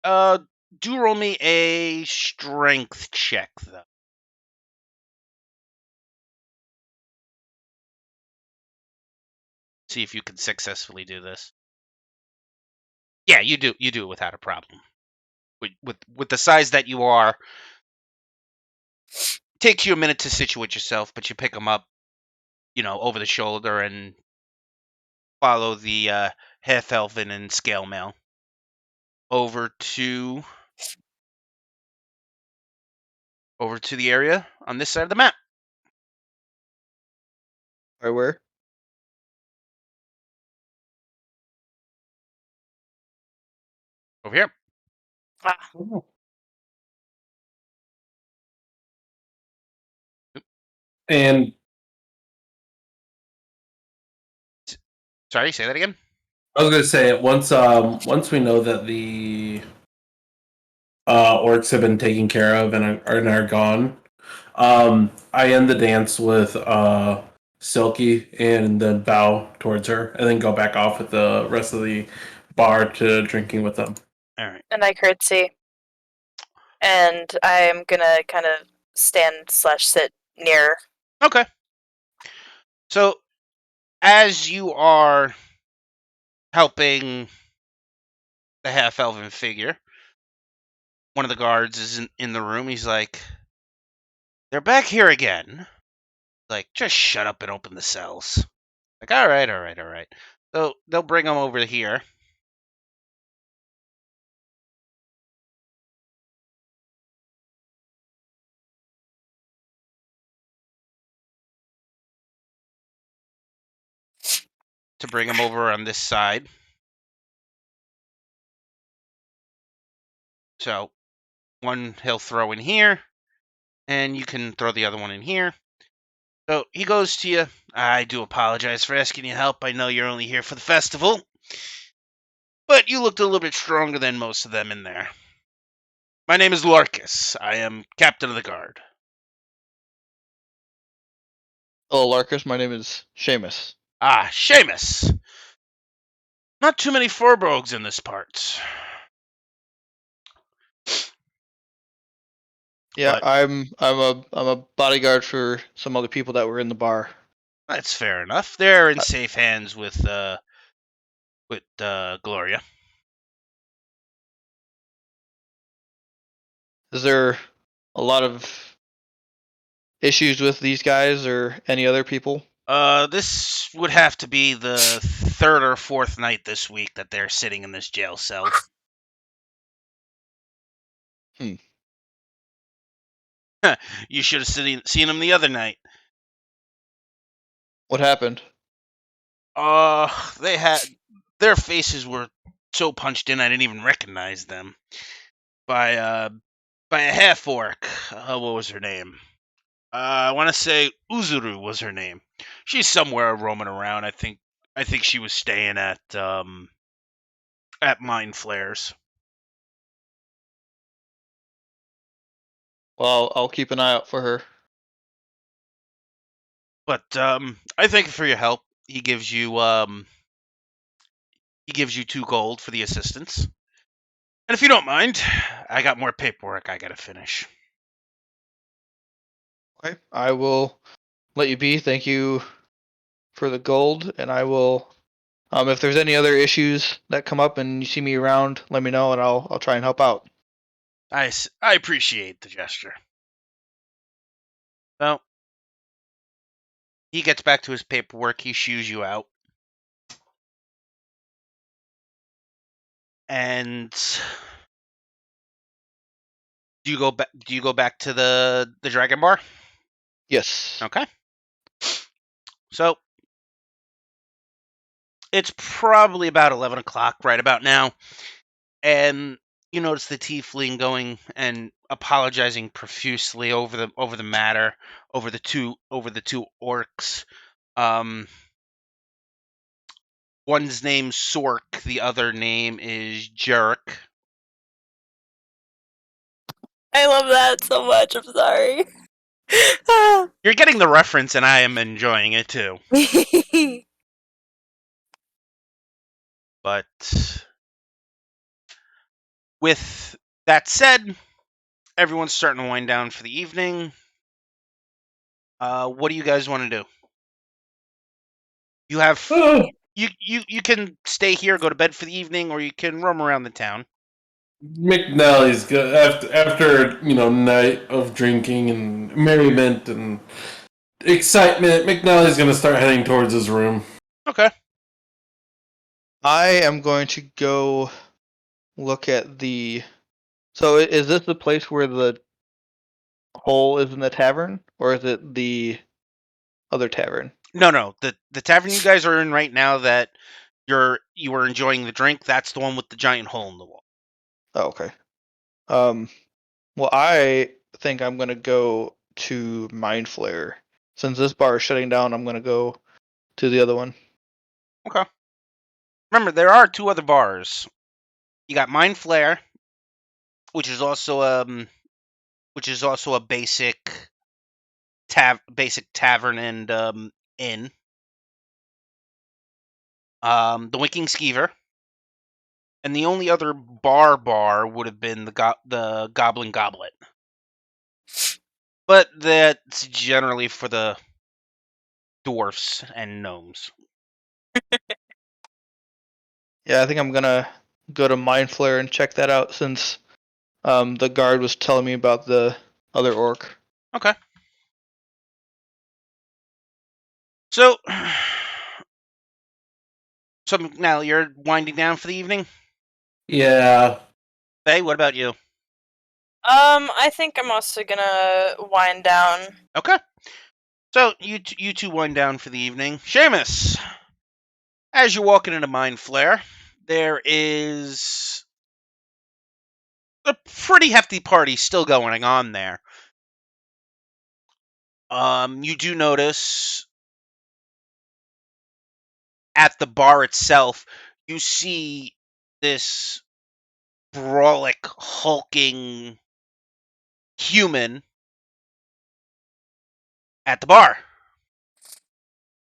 Do roll me a strength check though. See if you can successfully do this. Yeah, you do it without a problem. With the size that you are, it takes you a minute to situate yourself, but you pick them up, over the shoulder and follow the half elven and scale mail over to the area on this side of the map. Right where? Over here. And Sorry, say that again. I was gonna say once we know that the orcs have been taken care of and are gone, I end the dance with Silky and then bow towards her, and then go back off with the rest of the bar to drinking with them. All right. And I curtsy. And I'm gonna kind of stand/sit near. Okay. So as you are helping the half elven figure, one of the guards is in the room. He's like, "They're back here again." Like, just shut up and open the cells. Like, all right, all right, all right. So they'll bring them over here. to bring him over on this side. So one he'll throw in here, and you can throw the other one in here. So he goes to you. I do apologize for asking you help. I know you're only here for the festival, but you looked a little bit stronger than most of them in there. My name is Larkus. I am captain of the guard. Hello, Larkus. My name is Seamus. Ah, Seamus. Not too many Forbrogues in this part. Yeah, But- I'm a bodyguard for some other people that were in the bar. That's fair enough. They're in safe hands with Gloria. Is there a lot of issues with these guys or any other people? This would have to be the third or fourth night this week that they're sitting in this jail cell. You should have seen them the other night. What happened? They had their faces were so punched in I didn't even recognize them. By a half orc. What was her name? I want to say Uzuru was her name. She's somewhere roaming around. I think she was staying at Mind Flares. Well, I'll keep an eye out for her. But I thank you for your help. He gives you 2 gold for the assistance. And if you don't mind, I got more paperwork I gotta finish. Okay, I will let you be. Thank you for the gold, and I will. If there's any other issues that come up and you see me around, let me know, and I'll try and help out. I appreciate the gesture. Well, he gets back to his paperwork. He shoos you out. And do you go back to the Dragon Bar? Yes. Okay. So it's probably about 11 o'clock right about now, and you notice the tiefling going and apologizing profusely over the matter, over the two orcs. One's name's Sork, the other name is Jerk. I love that so much. I'm sorry. You're getting the reference, and I am enjoying it too. But with that said, everyone's starting to wind down for the evening. What do you guys want to do? You have you can stay here, go to bed for the evening, or you can roam around the town. McNally's after night of drinking and merriment and excitement. McNally's gonna start heading towards his room. Okay. I am going to go look at the. So is this the place where the hole is in the tavern, or is it the other tavern? No. The tavern you guys are in right now that you were enjoying the drink, that's the one with the giant hole in the wall. Oh, okay. Well, I think I'm gonna go to Mind Flare. Since this bar is shutting down, I'm gonna go to the other one. Okay. Remember, there are 2 other bars. You got Mind Flare, which is also a basic tavern and inn. The Winking Skeever, and the only other bar would have been the Goblin Goblet. But that's generally for the dwarfs and gnomes. Yeah, I think I'm gonna go to Mind Flare and check that out since the guard was telling me about the other orc. Okay. So now you're winding down for the evening? Yeah. Faye, what about you? I think I'm also gonna wind down. Okay. So you 2 wind down for the evening. Seamus, As you're walking into Mind Flare, there is a pretty hefty party still going on there. You do notice at the bar itself, you see this brolic, hulking human at the bar.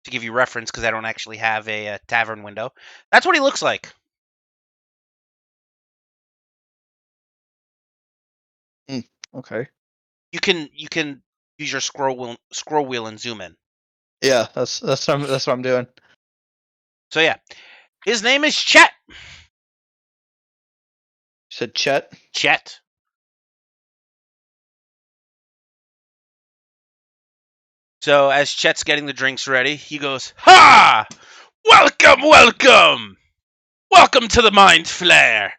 To give you reference, because I don't actually have a tavern window, that's what he looks like. Okay. You can use your scroll wheel and zoom in. Yeah, that's what I'm doing. So yeah, his name is Chet. You said Chet. Chet. So as Chet's getting the drinks ready, he goes, "Ha! Welcome, welcome! Welcome to the Mind Flare!"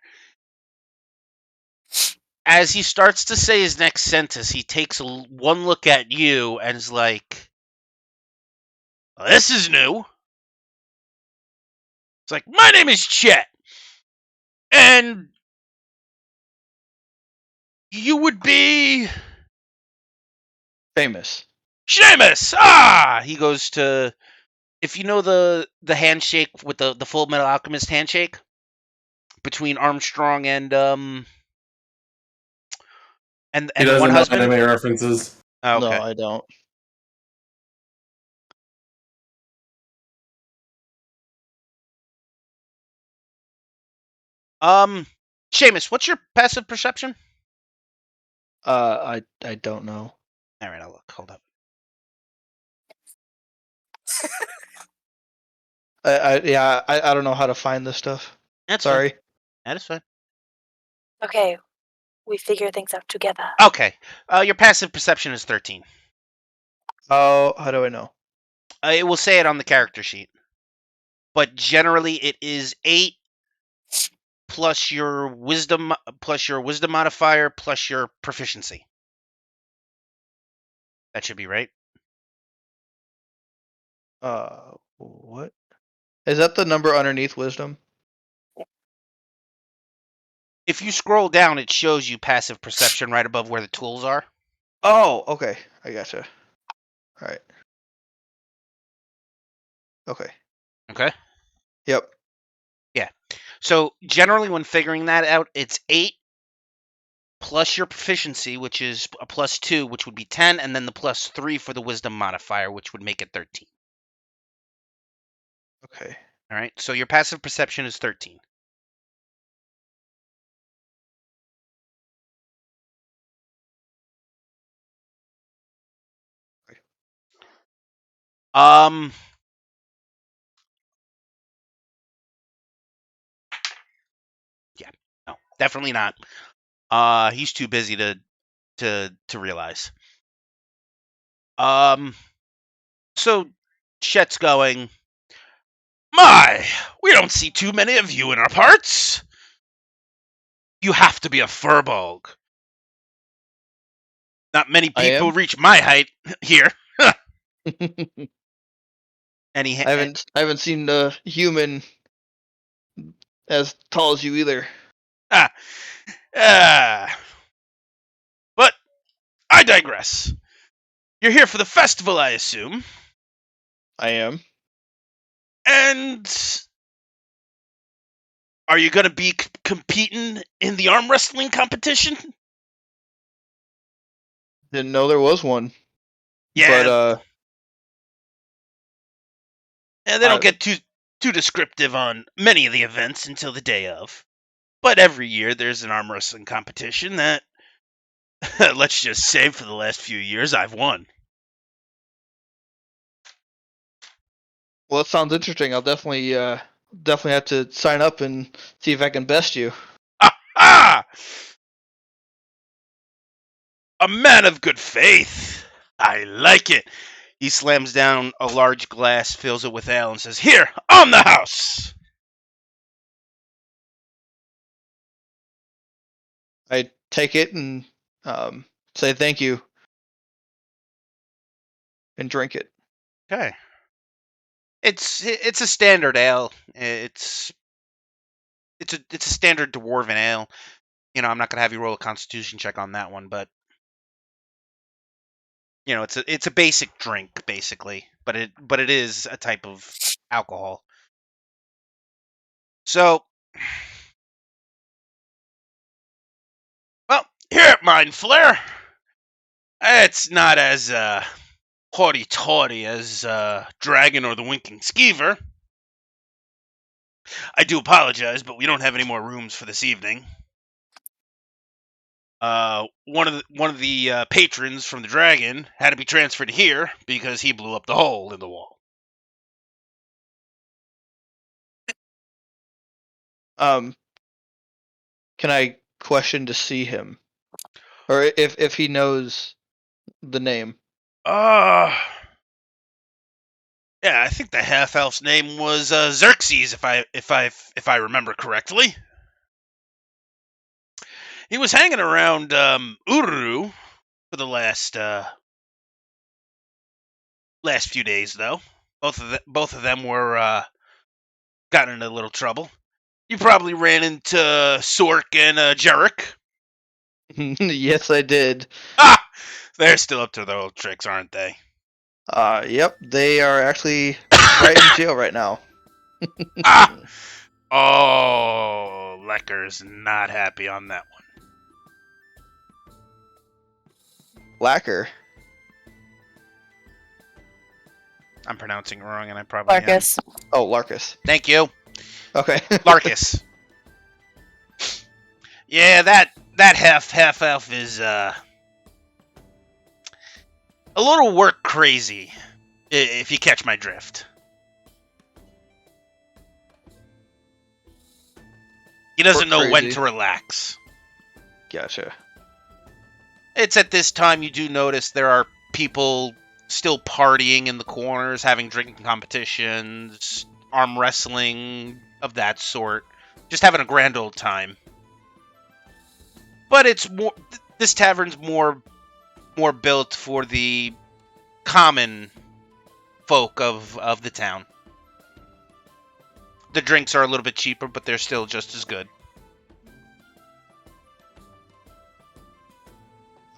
As he starts to say his next sentence, he takes one look at you and is like, well, this is new. It's like, my name is Chet. And you would be Famous. Seamus. Ah! He goes to, if you know the handshake with the Full Metal Alchemist handshake between Armstrong and He the doesn't one know husband. anime references. Okay. No, I don't. Seamus, what's your passive perception? I don't know. All right, I'll look. Hold up. I don't know how to find this stuff. That's fine. Sorry. That is fine. Okay, we figure things out together. Okay. Your passive perception is 13. How do I know? It will say it on the character sheet. But generally it is 8 plus your wisdom modifier plus your proficiency. That should be right. What? Is that the number underneath wisdom? If you scroll down, it shows you passive perception right above where the tools are. Oh, okay. I gotcha. All right. Okay. Okay. Yep. So generally when figuring that out, it's 8 plus your proficiency, which is a plus 2, which would be 10, and then the plus 3 for the wisdom modifier, which would make it 13. Okay. All right. So your passive perception is 13. Um. Yeah. No, definitely not. He's too busy to realize. So Chet's going, my, we don't see too many of you in our parts. You have to be a furbolg. Not many I people am? reach my height here. I And he haven't seen a human as tall as you either. but I digress. You're here for the festival, I assume. I am. And are you going to be competing in the arm wrestling competition? Didn't know there was one. Yeah. But And they don't get too descriptive on many of the events until the day of. But every year there's an arm wrestling competition that, let's just say, for the last few years I've won. well, it sounds interesting. I'll definitely have to sign up and see if I can best you. Ah! A man of good faith. I like it. He slams down a large glass, fills it with ale, and says, "Here, on the house." I take it and say thank you and drink it. Okay. It's a standard ale. It's a standard dwarven ale. You know, I'm not gonna have you roll a Constitution check on that one, but you know, it's a basic drink basically, but it is a type of alcohol. So, well, here at Mind Flare, it's not as haughty-taughty as Dragon or the Winking Skeever. I do apologize, but we don't have any more rooms for this evening. One of the patrons from the Dragon had to be transferred here because he blew up the hole in the wall. Can I question to see him, or if he knows the name? Yeah, I think the half elf's name was Xerxes, if I remember correctly. He was hanging around Uru for the last few days, though. Both of them were got into a little trouble. You probably ran into Sork and Jarek. Yes, I did. Ah, they're still up to their old tricks, aren't they? Yep, they are actually right in jail right now. Ah! Oh, Lecker's not happy on that one. Lacquer. I'm pronouncing it wrong, and I probably am. Marcus. Oh, Larkus. Thank you, Okay. Larkus. Yeah, that half elf is a little work crazy, if you catch my drift. He doesn't know when to relax. Gotcha. It's at this time you do notice there are people still partying in the corners, having drinking competitions, arm wrestling, of that sort. Just having a grand old time. But it's more, this tavern's more built for the common folk of the town. The drinks are a little bit cheaper, but they're still just as good.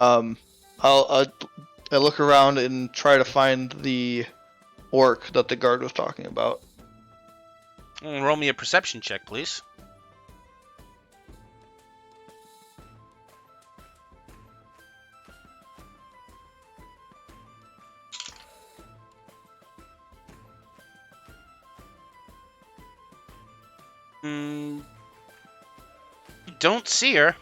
I'll look around and try to find the orc that the guard was talking about. Roll me a perception check, please. You don't see her.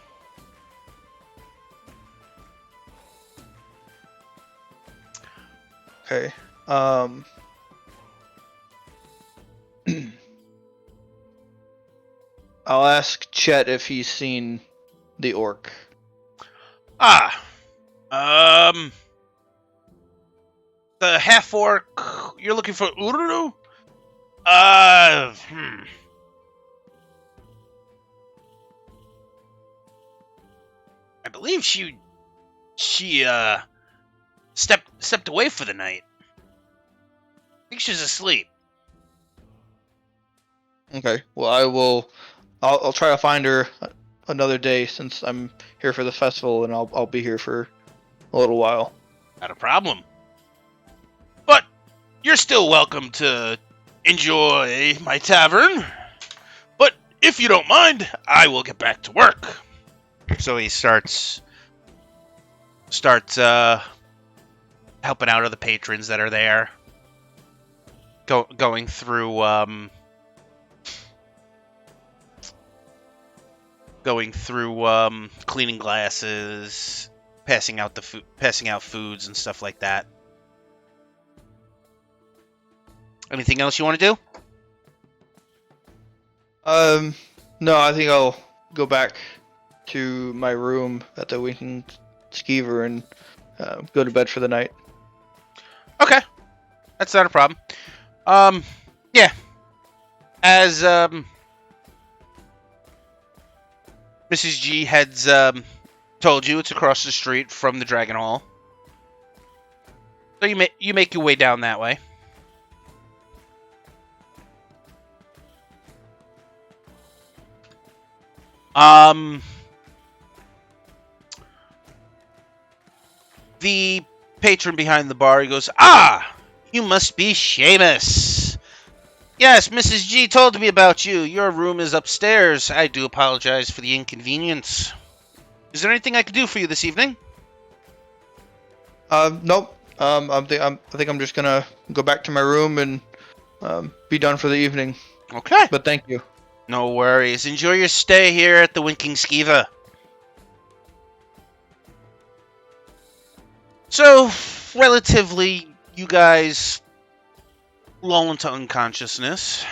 Okay. I'll ask Chet if he's seen the orc. The half orc. You're looking for Ururu? I believe she stepped away for the night. I think she's asleep. Okay. Well, I'll try to find her another day since I'm here for the festival, and I'll be here for a little while. Not a problem. But you're still welcome to enjoy my tavern. But if you don't mind, I will get back to work. So he starts helping out other patrons that are there. Going through cleaning glasses, passing out foods and stuff like that. Anything else you want to do? No, I think I'll go back to my room at the Winking Skeever and go to bed for the night. Okay, that's not a problem. Yeah. As Mrs. G had told you, it's across the street from the Dragon Hall. So you make your way down that way. The patron behind the bar, he goes, "Ah, you must be Seamus. Yes, Mrs. G told me about you. Your room is upstairs. I do apologize for the inconvenience. Is there anything I could do for you this evening?" Nope. I think I'm just gonna go back to my room and be done for the evening. Okay. But thank you. No worries. Enjoy your stay here at the Winking Skiva. So, relatively, you guys lull into unconsciousness.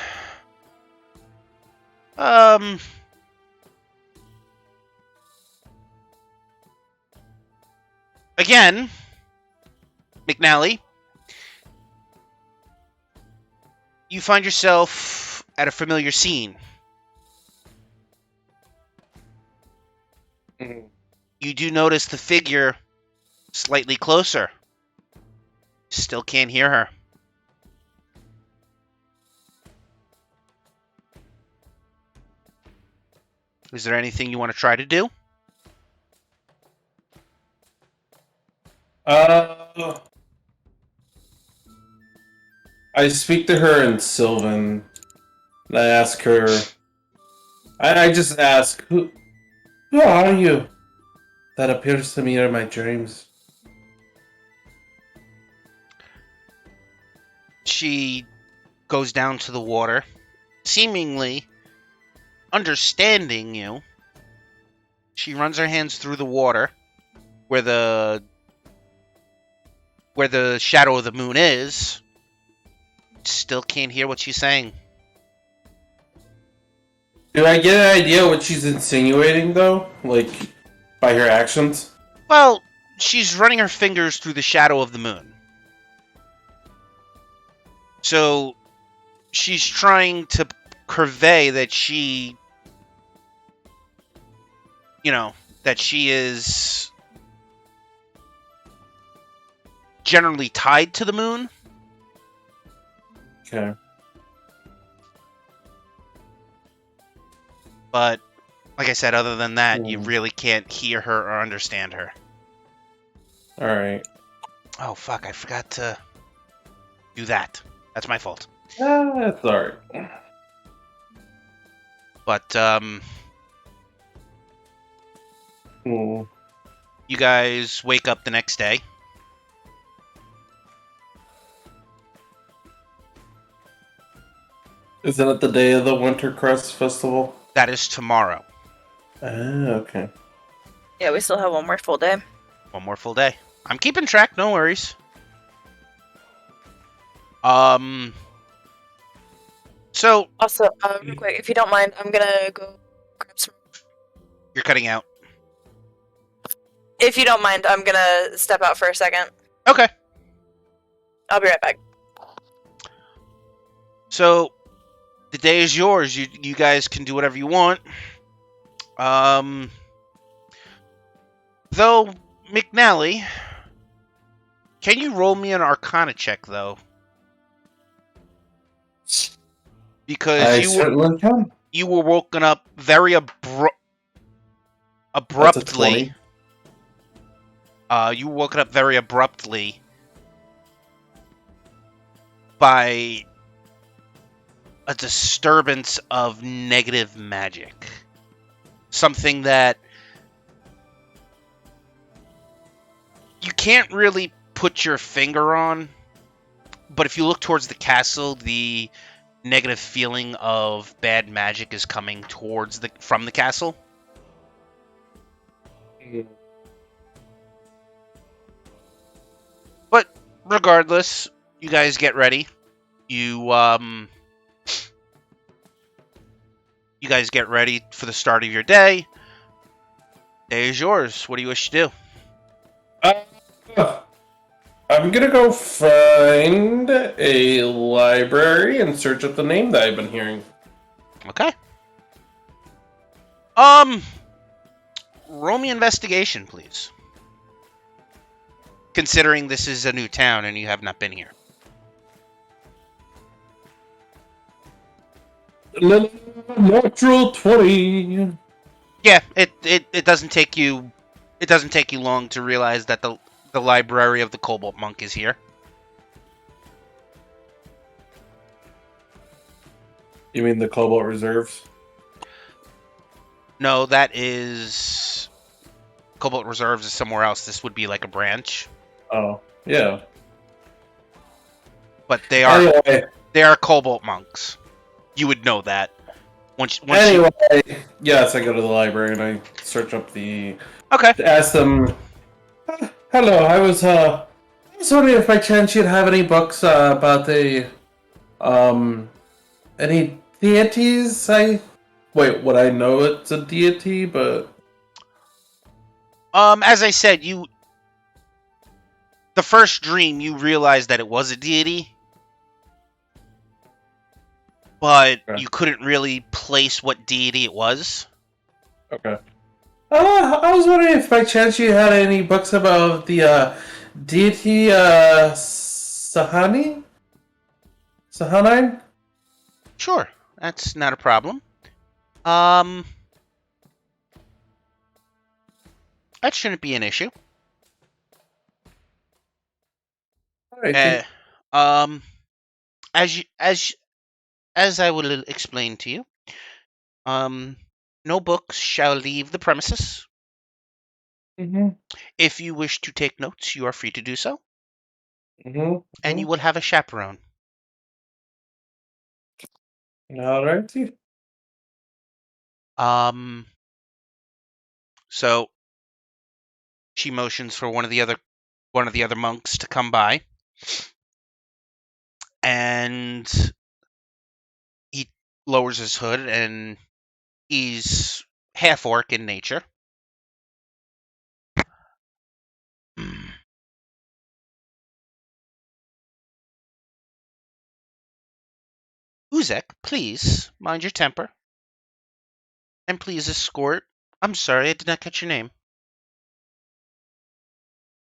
Again, McNally, you find yourself at a familiar scene. You do notice the figure slightly closer. Still can't hear her. Is there anything you want to try to do? I speak to her in Sylvan, and I ask her. I just ask, who are you? That appears to me in my dreams. She goes down to the water, seemingly understanding you. She runs her hands through the water where the shadow of the moon is. Still can't hear what she's saying. Do I get an idea what she's insinuating, though? Like, by her actions? Well, she's running her fingers through the shadow of the moon. So, she's trying to convey that she, that she is generally tied to the moon. Okay. But, like I said, other than that, you really can't hear her or understand her. Alright. Oh, fuck, I forgot to do that. That's my fault. That's alright. But, Hmm. you guys wake up the next day. Isn't it the day of the Wintercrest Festival? That is tomorrow. Ah, okay. Yeah, we still have one more full day. One more full day. I'm keeping track, no worries. So, Also, real quick, if you don't mind, I'm gonna go grab some. you're cutting out. If you don't mind, I'm gonna step out for a second. Okay. I'll be right back. So, the day is yours. You guys can do whatever you want. Though, McNally, can you roll me an Arcana check, though? Because I certainly can. you were woken up very That's a abruptly. 20. You were woken up very abruptly by a disturbance of negative magic. Something that you can't really put your finger on, but if you look towards the castle, the negative feeling of bad magic is coming from the castle. But regardless, you guys get ready. You guys get ready for the start of your day. Day is yours. What do you wish to do? I'm gonna go find a library and search up the name that I've been hearing. Okay. Roll me investigation, please. Considering this is a new town and you have not been here. Natural 20. Yeah, it doesn't take you long to realize that the library of the Cobalt Monk is here. You mean the Cobalt Reserves? No, that is Cobalt Reserves is somewhere else. This would be like a branch, Oh, yeah. but they are Cobalt monks. You would know that once Anyway, yes, I go to the library and I search up the. Okay. Ask them. Hello, I was wondering if by chance you'd have any books about the any deities. Would I know it's a deity? But As I said, the first dream you realized that it was a deity, but Okay. you couldn't really place what deity it was. okay. I was wondering if by chance you had any books about the deity Sahanine? Sure, that's not a problem. That shouldn't be an issue. Alright. Um, as you, as I will explain to you, no books shall leave the premises. Mm-hmm. If you wish to take notes, you are free to do so, Mm-hmm. and you will have a chaperone. Alrighty. So she motions for one of the other monks to come by, and he lowers his hood, and he's half orc in nature. Uzek, please mind your temper, and please escort. I'm sorry, I did not catch your name.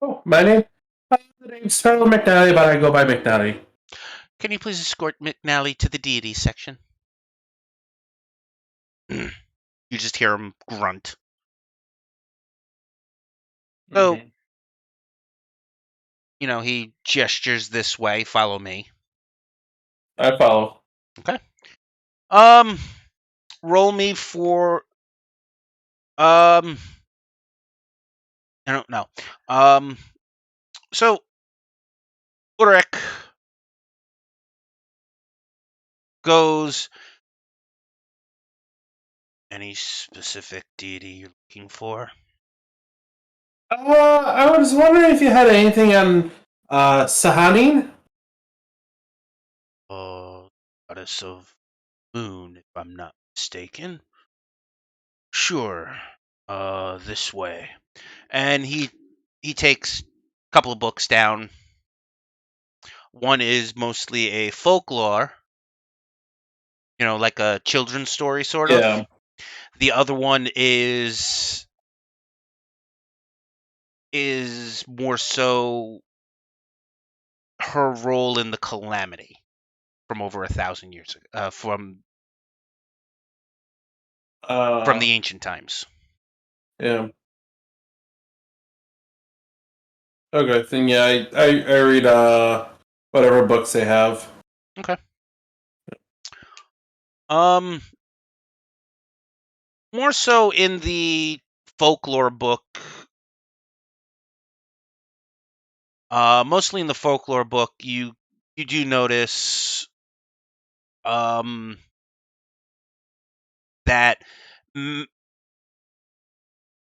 Oh, my name? The name's Sparrow McNally, but I go by McNally. Can you please escort McNally to the deity section? You just hear him grunt. So, he gestures this way. Follow me. I follow. Okay. Roll me for I don't know. So Ulrich goes. Any specific deity you're looking for? I was wondering if you had anything on Sahanin? Goddess of moon, if I'm not mistaken. Sure. This way. And he takes a couple of books down. One is mostly a folklore, like a children's story sort of. Yeah. The other one is more so her role in the calamity from over 1,000 years ago, from the ancient times. Yeah. Okay, then yeah, I read whatever books they have. Okay. More so in the folklore book. Mostly in the folklore book, you do notice that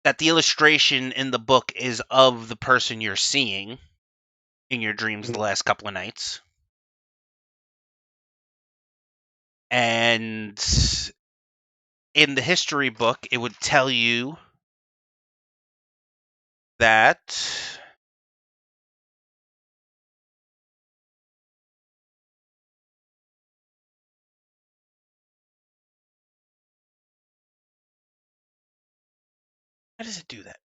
that the illustration in the book is of the person you're seeing in your dreams the last couple of nights. And in the history book, it would tell you that how does it do that?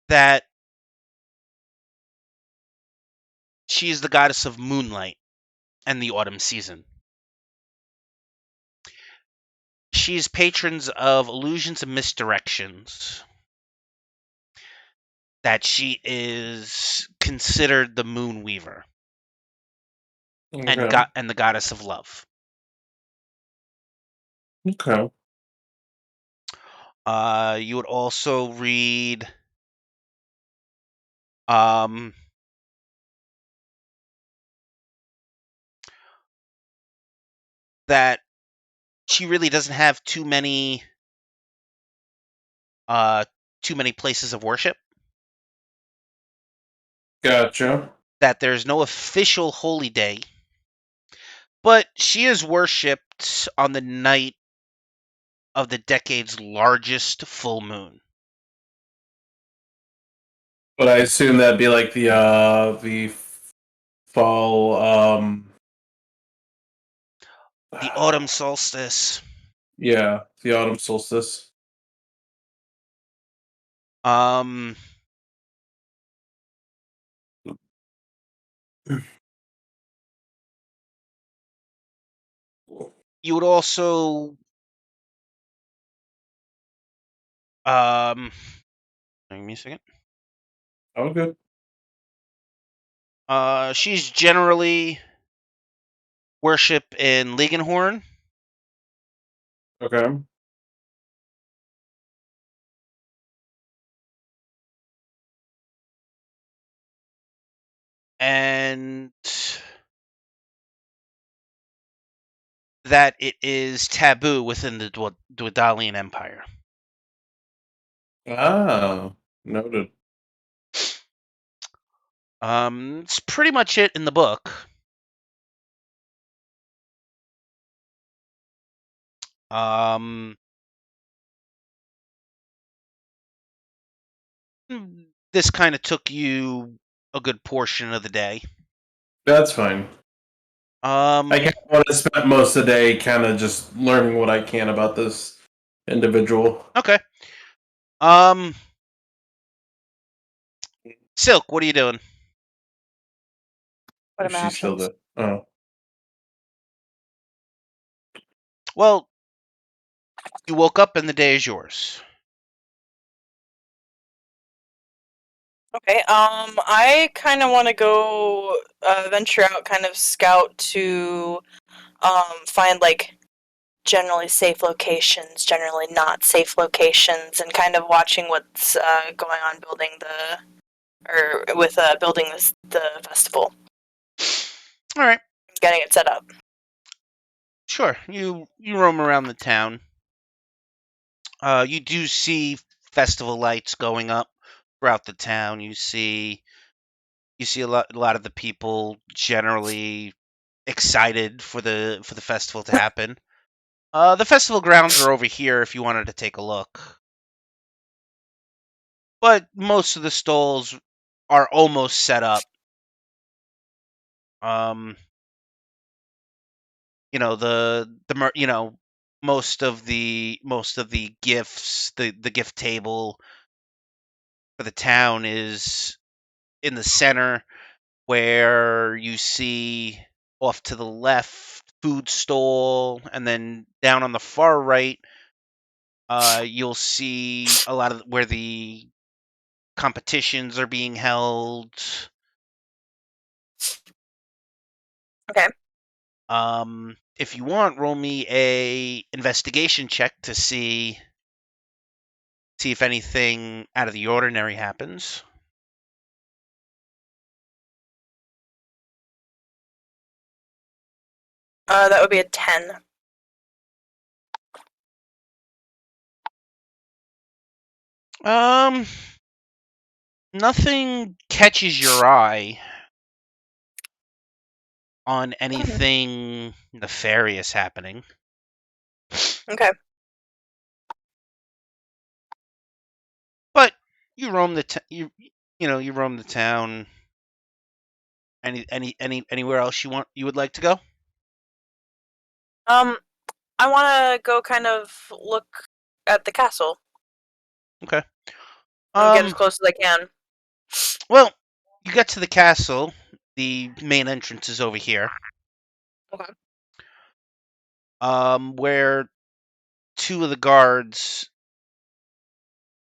that she is the goddess of moonlight and the autumn season. She is patrons of illusions and misdirections. That she is considered the moon weaver Okay. and the goddess of love. Okay. You would also read um, that she really doesn't have too many places of worship. Gotcha. That there's no official holy day, but she is worshipped on the night of the decade's largest full moon. But I assume that'd be like the fall The autumn solstice. yeah, the autumn solstice. Um, you would also give me a second. Oh, good. She's generally worshipped in Liegenhorn. Okay. And that it is taboo within the Dwedalian Empire. Ah, noted. It's pretty much it in the book. Um, this kind of took you a good portion of the day. That's fine. I kind of want to spend most of the day kind of just learning what I can about this individual. Okay. Silk, what are you doing? What are If my she's still options? there. Oh. Well, you woke up and the day is yours. Okay. I kind of want to go venture out, kind of scout to find like generally safe locations, generally not safe locations, and kind of watching what's going on building the festival, All right. getting it set up. Sure. You roam around the town. You do see festival lights going up throughout the town. You see a lot of the people generally excited for the festival to happen. The festival grounds are over here if you wanted to take a look. But most of the stalls are almost set up. Most of the gifts, the gift table for the town is in the center, where you see off to the left food stall, and then down on the far right, you'll see a lot of where the competitions are being held. Okay. If you want, roll me a investigation check to see if anything out of the ordinary happens. That would be a 10. Nothing catches your eye on anything nefarious happening. Okay. But you roam the you roam the town. Anywhere else you would like to go? I want to go kind of look at the castle. Okay. and get as close as I can. Well, you get to the castle. The main entrance is over here. Okay. Where two of the guards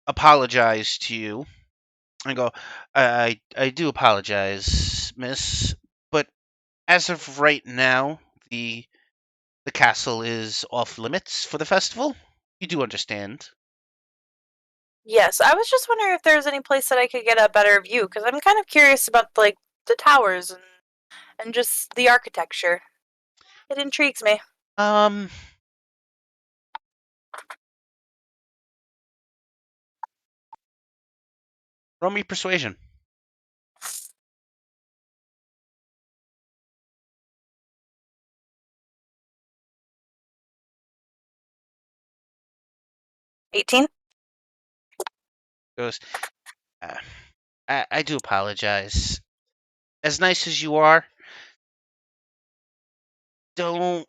apologize to you and go, I do apologize, miss, but as of right now, the castle is off limits for the festival. You do understand. Yes, I was just wondering if there's any place that I could get a better view because I'm kind of curious about like the towers and just the architecture. It intrigues me. Um, roll me persuasion. 18. Goes, uh, I do apologize. As nice as you are, don't.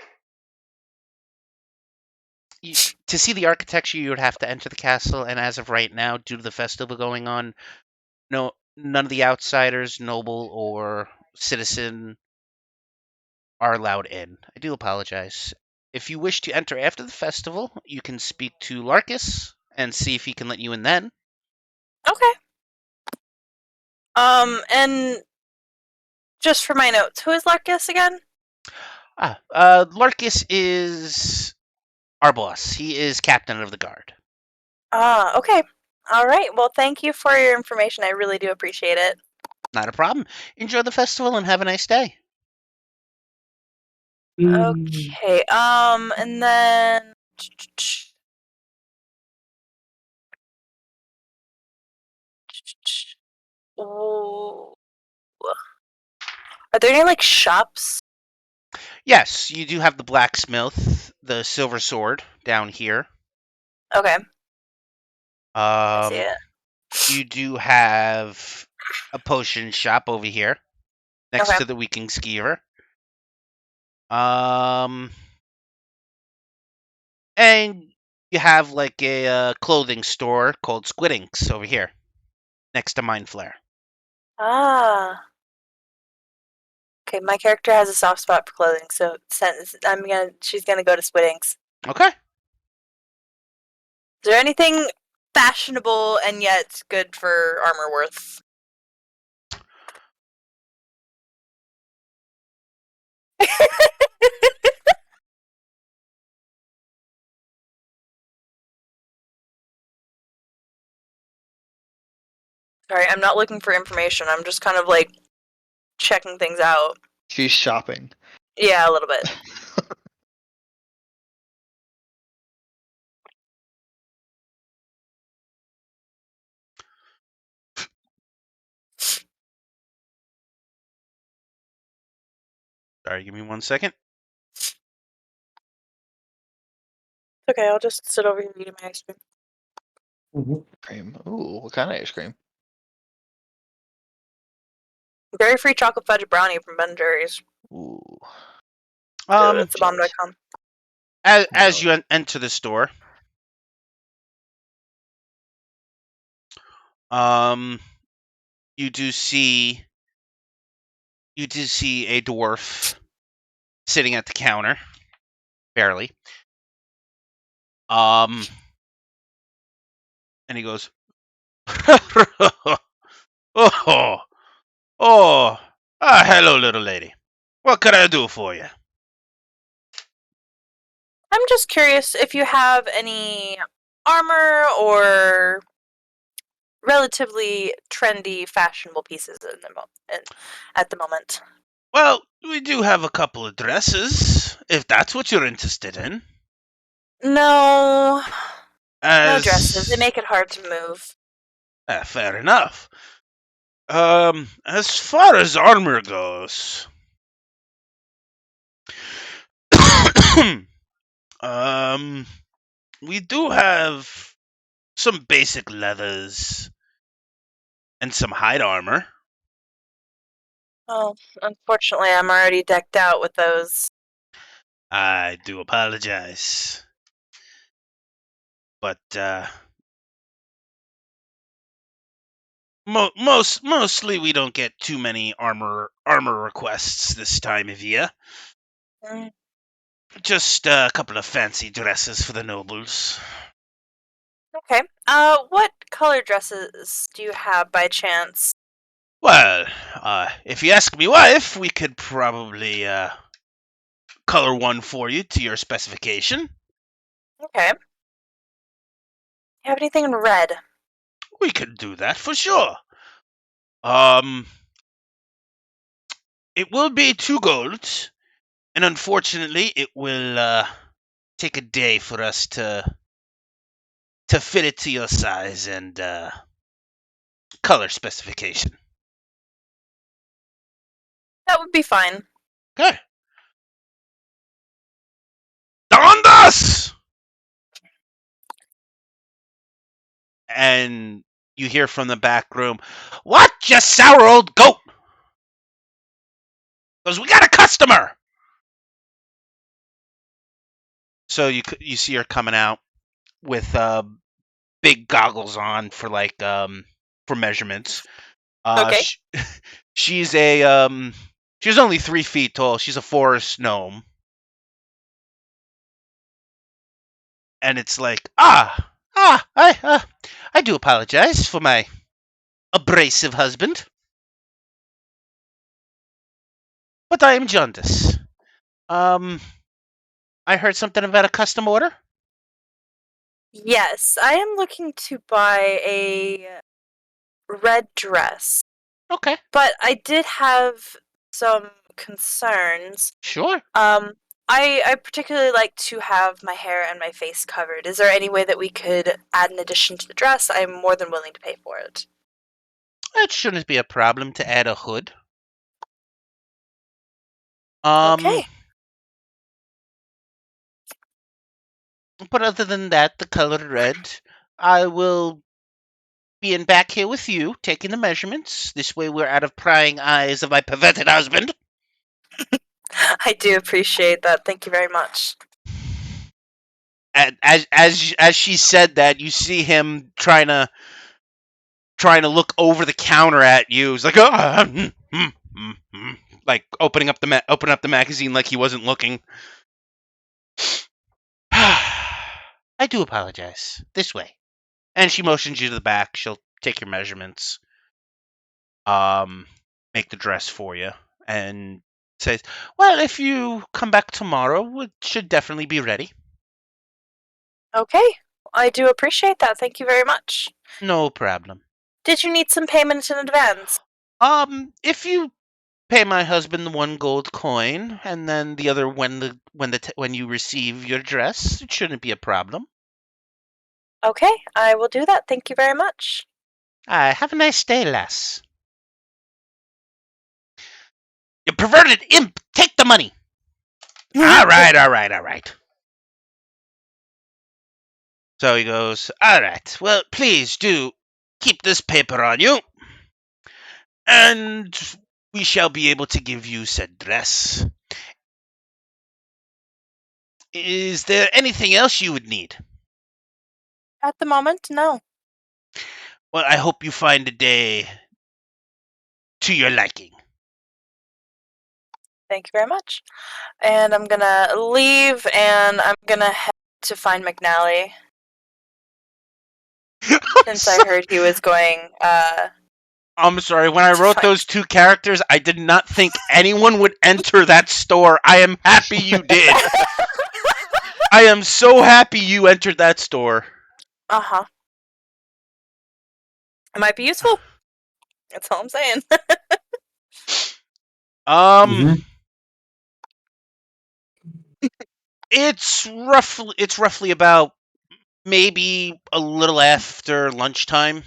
To see the architecture, you would have to enter the castle, and as of right now, due to the festival going on, no, none of the outsiders, noble or citizen, are allowed in. I do apologize. If you wish to enter after the festival, you can speak to Larkus and see if he can let you in then. Okay. And just for my notes, who is Larkus again? Larkus is our boss. He is captain of the guard. Okay. All right. Well, thank you for your information. I really do appreciate it. Not a problem. Enjoy the festival and have a nice day. Okay. And then Ooh. Are there any like shops? Yes, you do have the blacksmith, the silver sword down here. Okay, I see Um, it. you do have a potion shop over here next Okay. to the Weaking Skeever. And you have like a clothing store called Squidinks over here next to Mind Flare. Ah. Okay, my character has a soft spot for clothing, so she's gonna go to Squiddings. Okay. Is there anything fashionable and yet good for armor worth? Sorry, I'm not looking for information. I'm just kind of like checking things out. She's shopping. Yeah, a little bit. Sorry, give me 1 second. Okay, I'll just sit over here eating my ice cream. Cream. Ooh, what kind of ice cream? Dairy free chocolate fudge brownie from Ben Jerry's. Ooh. It's bomb.com. As you enter the store, you do see a dwarf sitting at the counter, barely. And he goes, hello, little lady. What can I do for you? I'm just curious if you have any armor or relatively trendy, fashionable pieces at the moment. Well, we do have a couple of dresses, if that's what you're interested in. No, no As dresses. They make it hard to move. fair enough. As far as armor goes, we do have some basic leathers and some hide armor. Oh, unfortunately, I'm already decked out with those. I do apologize. But Mostly we don't get too many armor requests this time of year. Mm, Just a couple of fancy dresses for the nobles. okay. What color dresses do you have by chance? Well, if you ask me wife, we could probably color one for you to your specification. Okay. You have anything in red? We could do that for sure. Um, it will be 2 golds, and unfortunately, it will take a day for us to fit it to your size and color specification. That would be fine. Okay. Dondas! And you hear from the back room, "What, you sour old goat?" Goes, "We got a customer!" So you see her coming out with big goggles on for for measurements. Okay. She's she's only 3 feet tall. She's a forest gnome. And it's like, I do apologize for my abrasive husband, but I am jaundiced. I heard something about a custom order. Yes, I am looking to buy a red dress, Okay, but I did have some concerns. sure. I particularly like to have my hair and my face covered. Is there any way that we could add an addition to the dress? I'm more than willing to pay for it. It shouldn't be a problem to add a hood. Okay. But other than that, the color red, I will be in back here with you, taking the measurements. This way we're out of prying eyes of my perverted husband. I do appreciate that. Thank you very much. And as she said that, you see him trying to look over the counter at you. He's like, like opening up the magazine like he wasn't looking. I do apologize. This way. And she motions you to the back. She'll take your measurements, make the dress for you, and says, "Well, if you come back tomorrow, it should definitely be ready." Okay. I do appreciate that. Thank you very much. No problem. Did you need some payment in advance? If you pay my husband the 1 gold coin, and then the other when you receive your dress, it shouldn't be a problem. Okay, I will do that. Thank you very much. Have a nice day, lass. You perverted imp! Take the money! All right. So he goes, "All right, well, please do keep this paper on you, and we shall be able to give you said dress. Is there anything else you would need? At the moment, no. Well, I hope you find a day to your liking." Thank you very much. And I'm gonna leave and I'm gonna head to find McNally since I heard he was going, I'm sorry, when I to wrote fight. those 2 characters, I did not think anyone would enter that store. I am happy you did. I am so happy you entered that store. Uh-huh. It might be useful. That's all I'm saying. Mhm. It's roughly about maybe a little after lunchtime.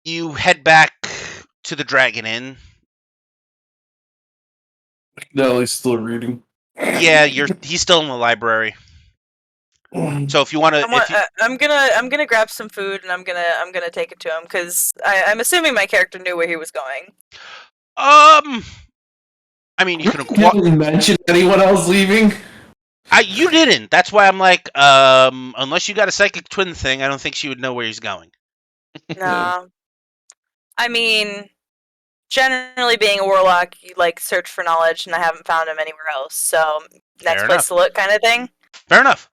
You head back to the Dragon Inn. Nelly's still reading. Yeah, he's still in the library. So if you want to, I'm gonna grab some food and I'm gonna take it to him because I'm assuming my character knew where he was going. I mean, you can Didn't mention anyone else leaving. You didn't. That's why I'm like, unless you got a psychic twin thing, I don't think she would know where he's going. No. I mean, generally being a warlock, you like search for knowledge, and I haven't found him anywhere else. So next Fair place enough. to look, kind of thing. Fair enough.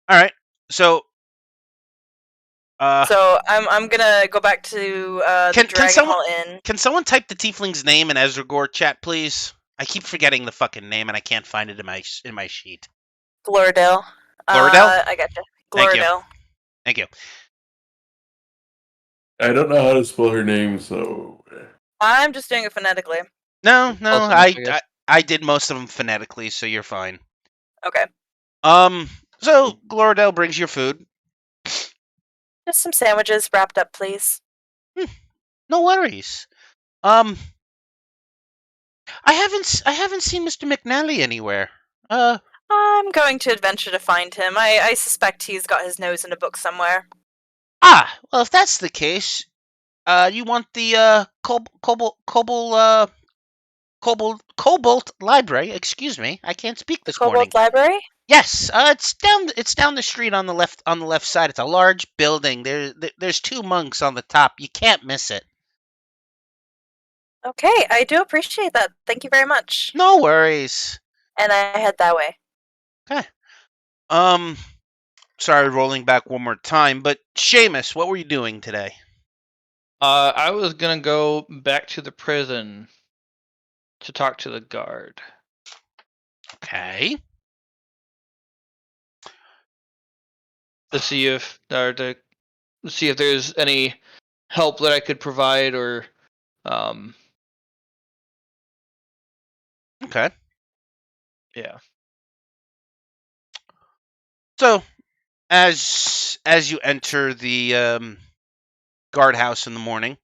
All right. So, So I'm gonna go back to the Can Dragon someone- Hall Inn. can someone type the tiefling's name in Ezragor chat, please? I keep forgetting the fucking name and I can't find it in my sheet. Gloridale. Gloridale? I gotcha. Thank you. Gloridale. Thank you. I don't know how to spell her name, so I'm just doing it phonetically. No, Close enough, I I guess. I did most of them phonetically, so you're fine. Okay. So Gloridale brings your food. Just some sandwiches wrapped up, please. No worries. I haven't seen Mr. McNally anywhere. I'm going to adventure to find him. I suspect he's got his nose in a book somewhere. Well, if that's the case, you want the Cobalt Library? Excuse me, I can't speak this morning. Cobalt Library? Yes, it's down the street on the left side. It's a large building. There's two monks on the top. You can't miss it. Okay, I do appreciate that. Thank you very much. No worries. And I head that way. Sorry, rolling back one more time, but Seamus, what were you doing today? I was gonna go back to the prison to talk to the guard. Okay. To see if there's any help that I could provide or Okay. yeah. So, as you enter the guardhouse in the morning,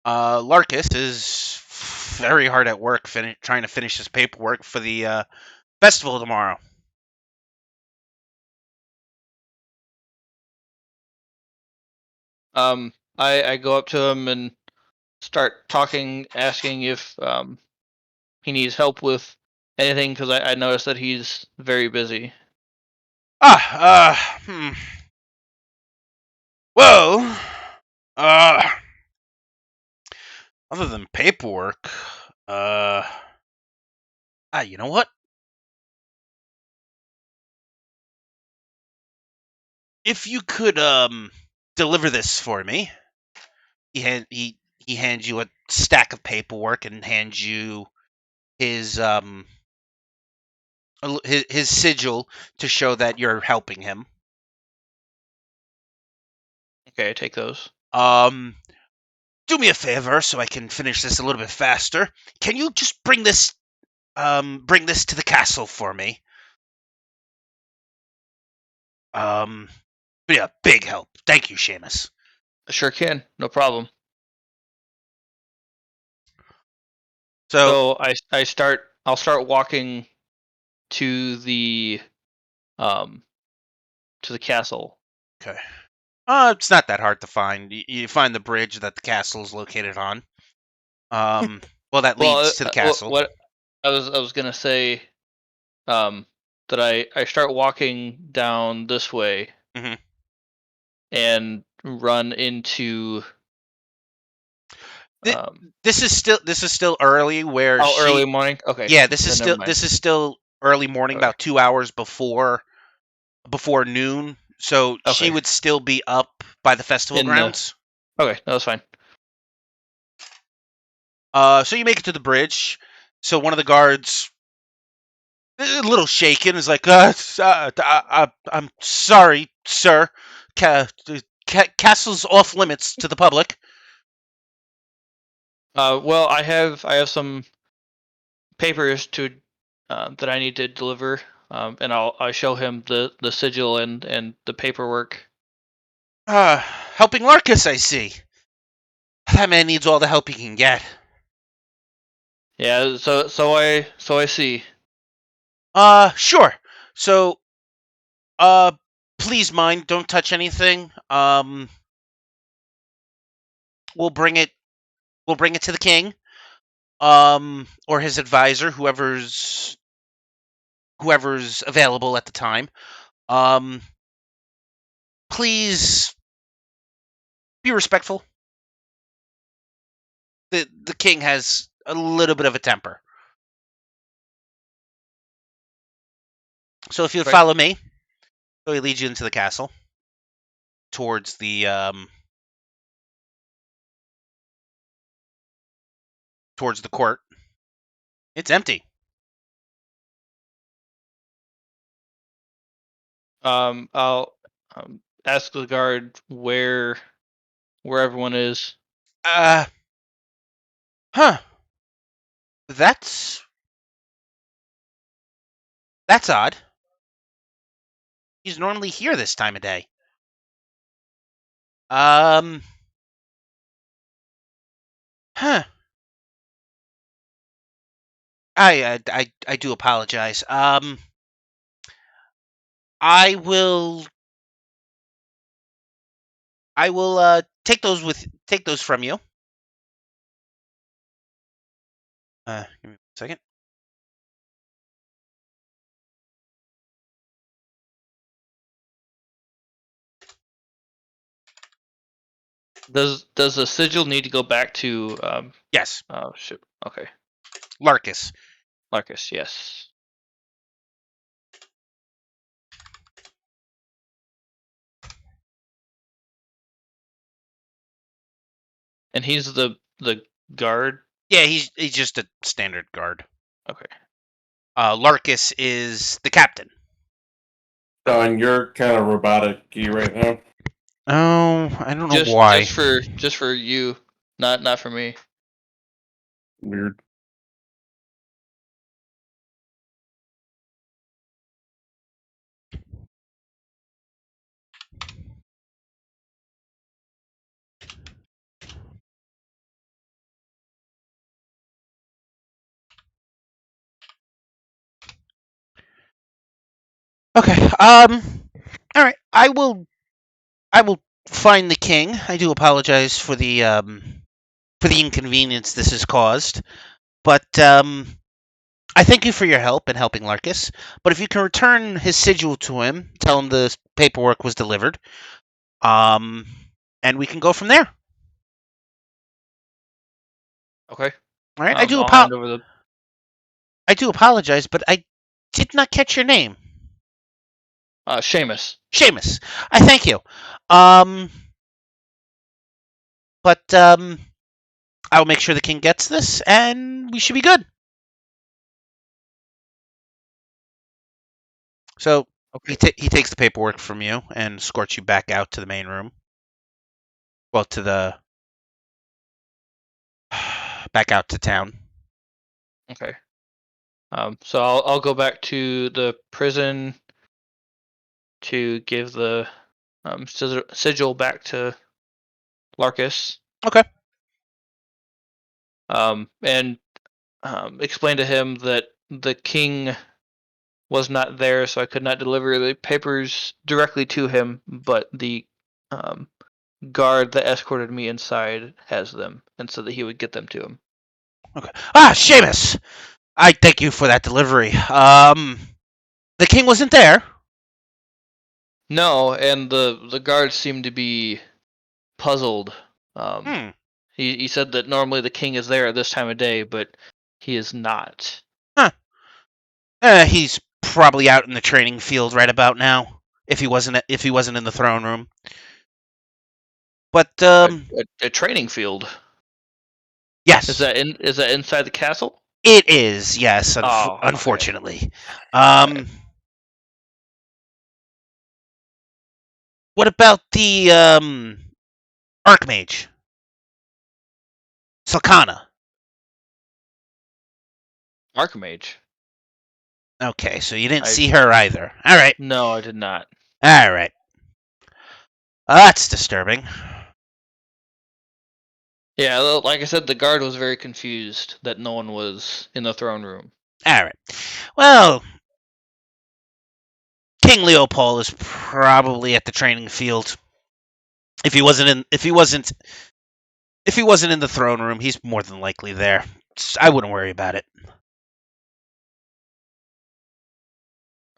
Larkus is very hard at work trying to finish his paperwork for the festival tomorrow. I go up to him and start talking, asking if he needs help with anything because I noticed that he's very busy. Well, other than paperwork, you know what? If you could deliver this for me, he hands you a stack of paperwork and hands you his his sigil to show that you're helping him. Okay, I take those. Do me a favor so I can finish this a little bit faster. Can you just bring this to the castle for me? Be a big help. Thank you, Seamus. Sure can, no problem. So I'll start walking to the castle. okay. It's not that hard to find. You find the bridge that the castle is located on. Well, that leads to the castle. What I was gonna say, that I start walking down this way, Mhm. and run into. This is still early. Where early morning. Okay. Yeah, this is then never still early morning, Okay. about 2 hours before noon. So she Okay. would still be up by the festival In the- grounds. Okay, no, that's fine. So you make it to the bridge. So one of the guards, a little shaken, is like, I'm sorry, sir. Castle's off limits to the public. Well, I have some papers to that I need to deliver, and I'll show him the sigil and the paperwork. Helping Larkus, I see. That man needs all the help he can get. Yeah, so I see. Sure. So, please mind, don't touch anything. We'll bring it to the king. Or his advisor, whoever's whoever's available at the time. Please be respectful. The king has a little bit of a temper. So if you'd Right. follow me, so he leads you into the castle towards the court. It's empty. I'll ask the guard where everyone is. Huh. That's odd. He's normally here this time of day. Huh. I do apologize. I will take those from you. Give me 1 second. Does the sigil need to go back to Yes, oh shit. Okay. Larkus. Marcus, yes. And he's the guard? Yeah, he's just a standard guard. Okay. Larkus is the captain. So, and you're kind of robotic-y right now. Oh, I don't know Just why. just for you, not for me. Weird. Okay. All right. I will find the king. I do apologize for the inconvenience this has caused, but I thank you for your help in helping Larkus. But if you can return his sigil to him, tell him the paperwork was delivered, and we can go from there. Okay. All right. I'll hand over the I do apologize, but I did not catch your name. Seamus. Seamus. I thank you. But I will make sure the king gets this, and we should be good. So Okay. he takes the paperwork from you and escorts you back out to the main room. Well, back out to town. Okay. So I'll go back to the prison to give the sigil back to Larkus. Okay. And explain to him that the king was not there, so I could not deliver the papers directly to him, but the guard that escorted me inside has them, and so that he would get them to him. Okay. Seamus! I thank you for that delivery. The king wasn't there. No, and the guards seemed to be puzzled. He said that normally the king is there at this time of day, but he is not. He's probably out in the training field right about now. If he wasn't in the throne room. But A training field. yes. Is that inside the castle? It is, yes, Okay. unfortunately. What about the Archmage? Salkana. Archmage. Okay, so you didn't see her either. All right. No, I did not. All right. That's disturbing. Yeah, like I said, the guard was very confused that no one was in the throne room. All right. Well, King Leopold is probably at the training field. If he wasn't in the throne room, he's more than likely there. I wouldn't worry about it.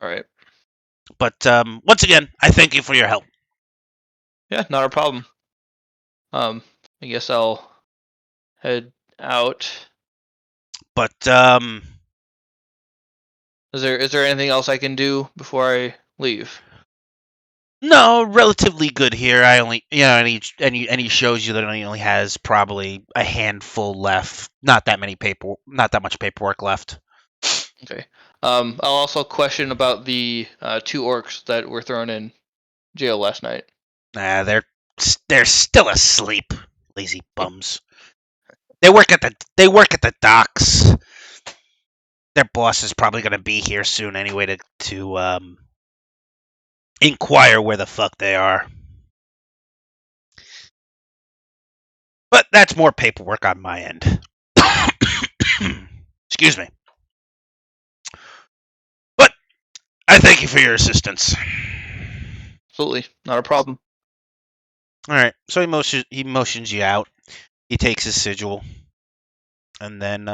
All right. But once again, I thank you for your help. Yeah, not a problem. I guess I'll head out. But Is there anything else I can do before I leave? no, relatively good here. I only, and he shows you that he only has probably a handful left. Not that much paperwork left. Okay. I'll also question about the 2 orcs that were thrown in jail last night. Nah, they're still asleep. Lazy bums. They work at the docks. Their boss is probably gonna be here soon anyway to inquire where the fuck they are. But that's more paperwork on my end. Excuse me. But I thank you for your assistance. Absolutely, not a problem. All right. So he motions you out. He takes his sigil, and then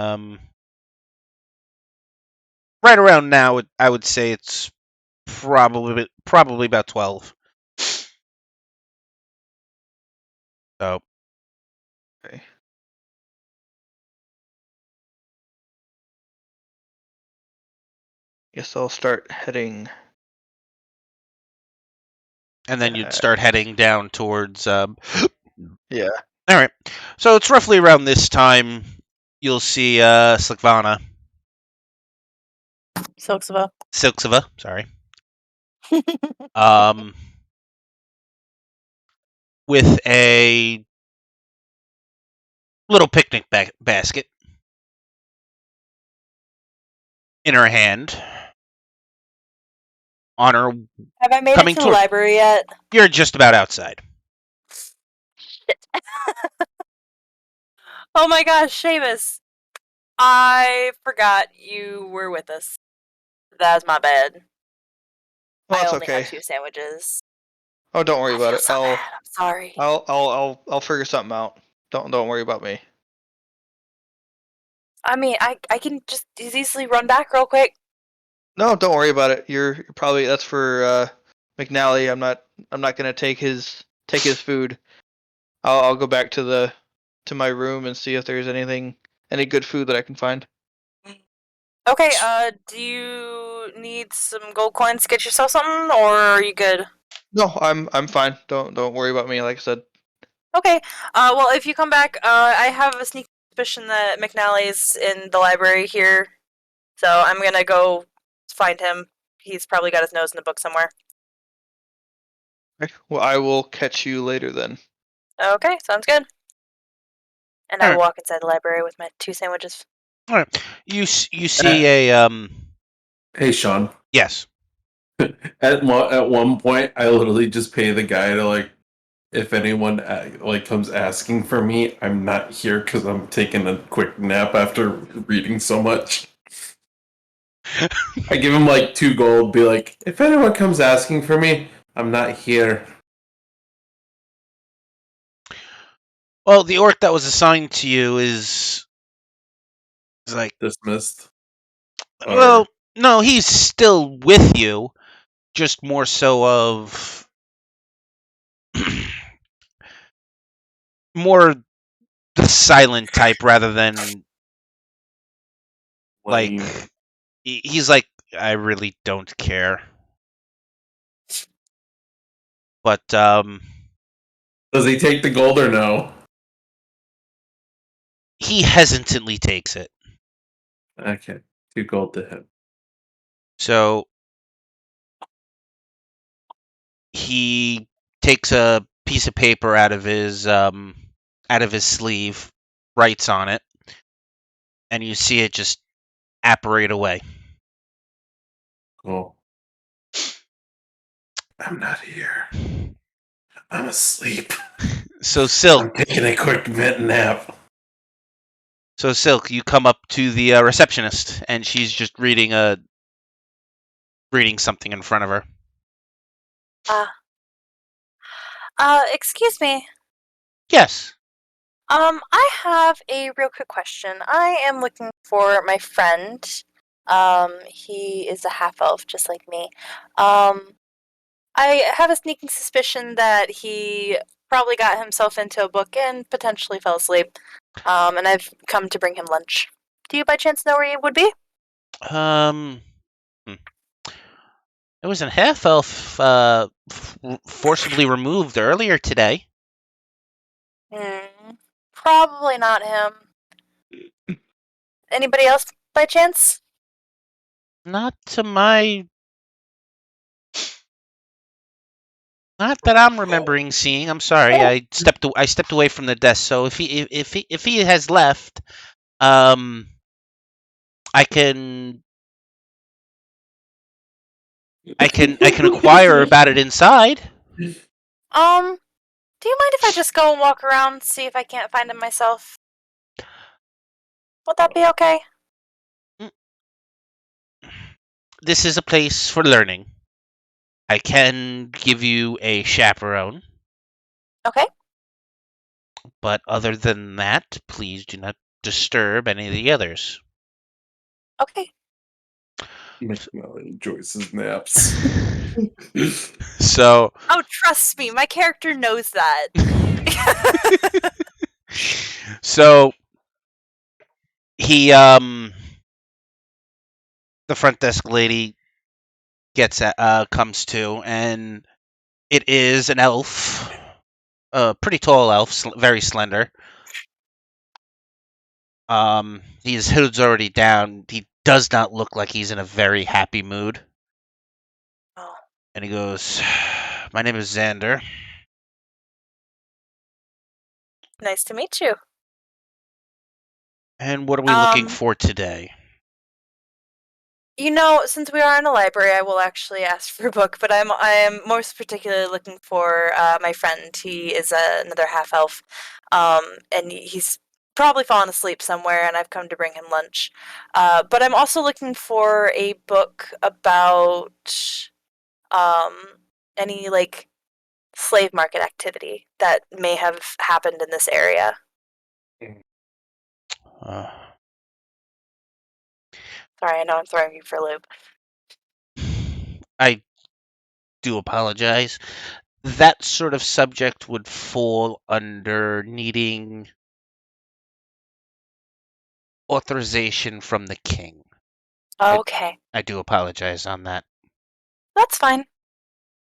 right around now, I would say it's probably about 12. So Okay. Guess I'll start heading. and then you'd start heading down towards. Yeah. All right. So it's roughly around this time you'll see Slikvana, Silksova, sorry. With a little picnic basket in her hand. On her, Have I made Coming it to the toward- library yet? you're just about outside. Oh my gosh, Seamus. I forgot you were with us. That's my bad. Well, I that's only okay. have 2 sandwiches. Oh, don't worry I about feel it. so bad. I'm sorry. I'll figure something out. Don't worry about me. I mean, I can just easily run back real quick. No, don't worry about it. You're probably that's for McNally. I'm not gonna take his food. I'll go back to my room and see if there's any good food that I can find. Okay, do you need some gold coins to get yourself something, or are you good? No, I'm fine. Don't worry about me. Like I said. Okay, well, if you come back, I have a sneak suspicion that McNally's in the library here, so I'm gonna go find him. He's probably got his nose in the book somewhere. Okay. Well, I will catch you later then. Okay, sounds good. And I Alright. will walk inside the library with my 2 sandwiches. All right. You see a Hey, Sean. yes. At one point, I literally just pay the guy to like, if anyone comes asking for me, I'm not here because I'm taking a quick nap after reading so much. I give him like 2 gold. Be like, if anyone comes asking for me, I'm not here. Well, the orc that was assigned to you is like, Dismissed. well, no, he's still with you, just more so of more the silent type rather than like lame. he's like, I really don't care. But Does he take the gold or no? he hesitantly takes it. Okay, 2 gold to him. So he takes a piece of paper out of his sleeve, writes on it, and you see it just apparate away. Cool. I'm not here. I'm asleep. So I'm Silk, taking a quick nap. you come up to the receptionist, and she's just reading something in front of her. Excuse me. Yes. I have a real quick question. I am looking for my friend. He is a half elf, just like me. I have a sneaking suspicion that he probably got himself into a book and potentially fell asleep. And I've come to bring him lunch. Do you by chance know where he would be? Hmm. It was a half elf forcibly removed earlier today. Probably not him. Anybody else by chance? Not to my. Not that I'm remembering seeing. I'm sorry. I stepped away from the desk. So if he has left, I can inquire about it inside. Do you mind if I just go and walk around, see if I can't find him myself? Would that be okay? This is a place for learning. I can give you a chaperone, Okay. but other than that, please do not disturb any of the others. Okay. McNally enjoys his naps. So, Oh, trust me, my character knows that. so he the front desk lady comes to, and it is an elf, a pretty tall elf, very slender. His hood's already down. He does not look like he's in a very happy mood. Oh, And he goes, "My name is Xander. nice to meet you. And what are we looking Um, for today?" You know, since we are in a library, I will actually ask for a book, but I am most particularly looking for my friend. He is another half elf, and he's probably fallen asleep somewhere, and I've come to bring him lunch. But I'm also looking for a book about um, any like slave market activity that may have happened in this area. Uh, Sorry, I know I'm throwing you for a loop. I do apologize. That sort of subject would fall under needing authorization from the king. Okay, I do apologize on that. that's fine.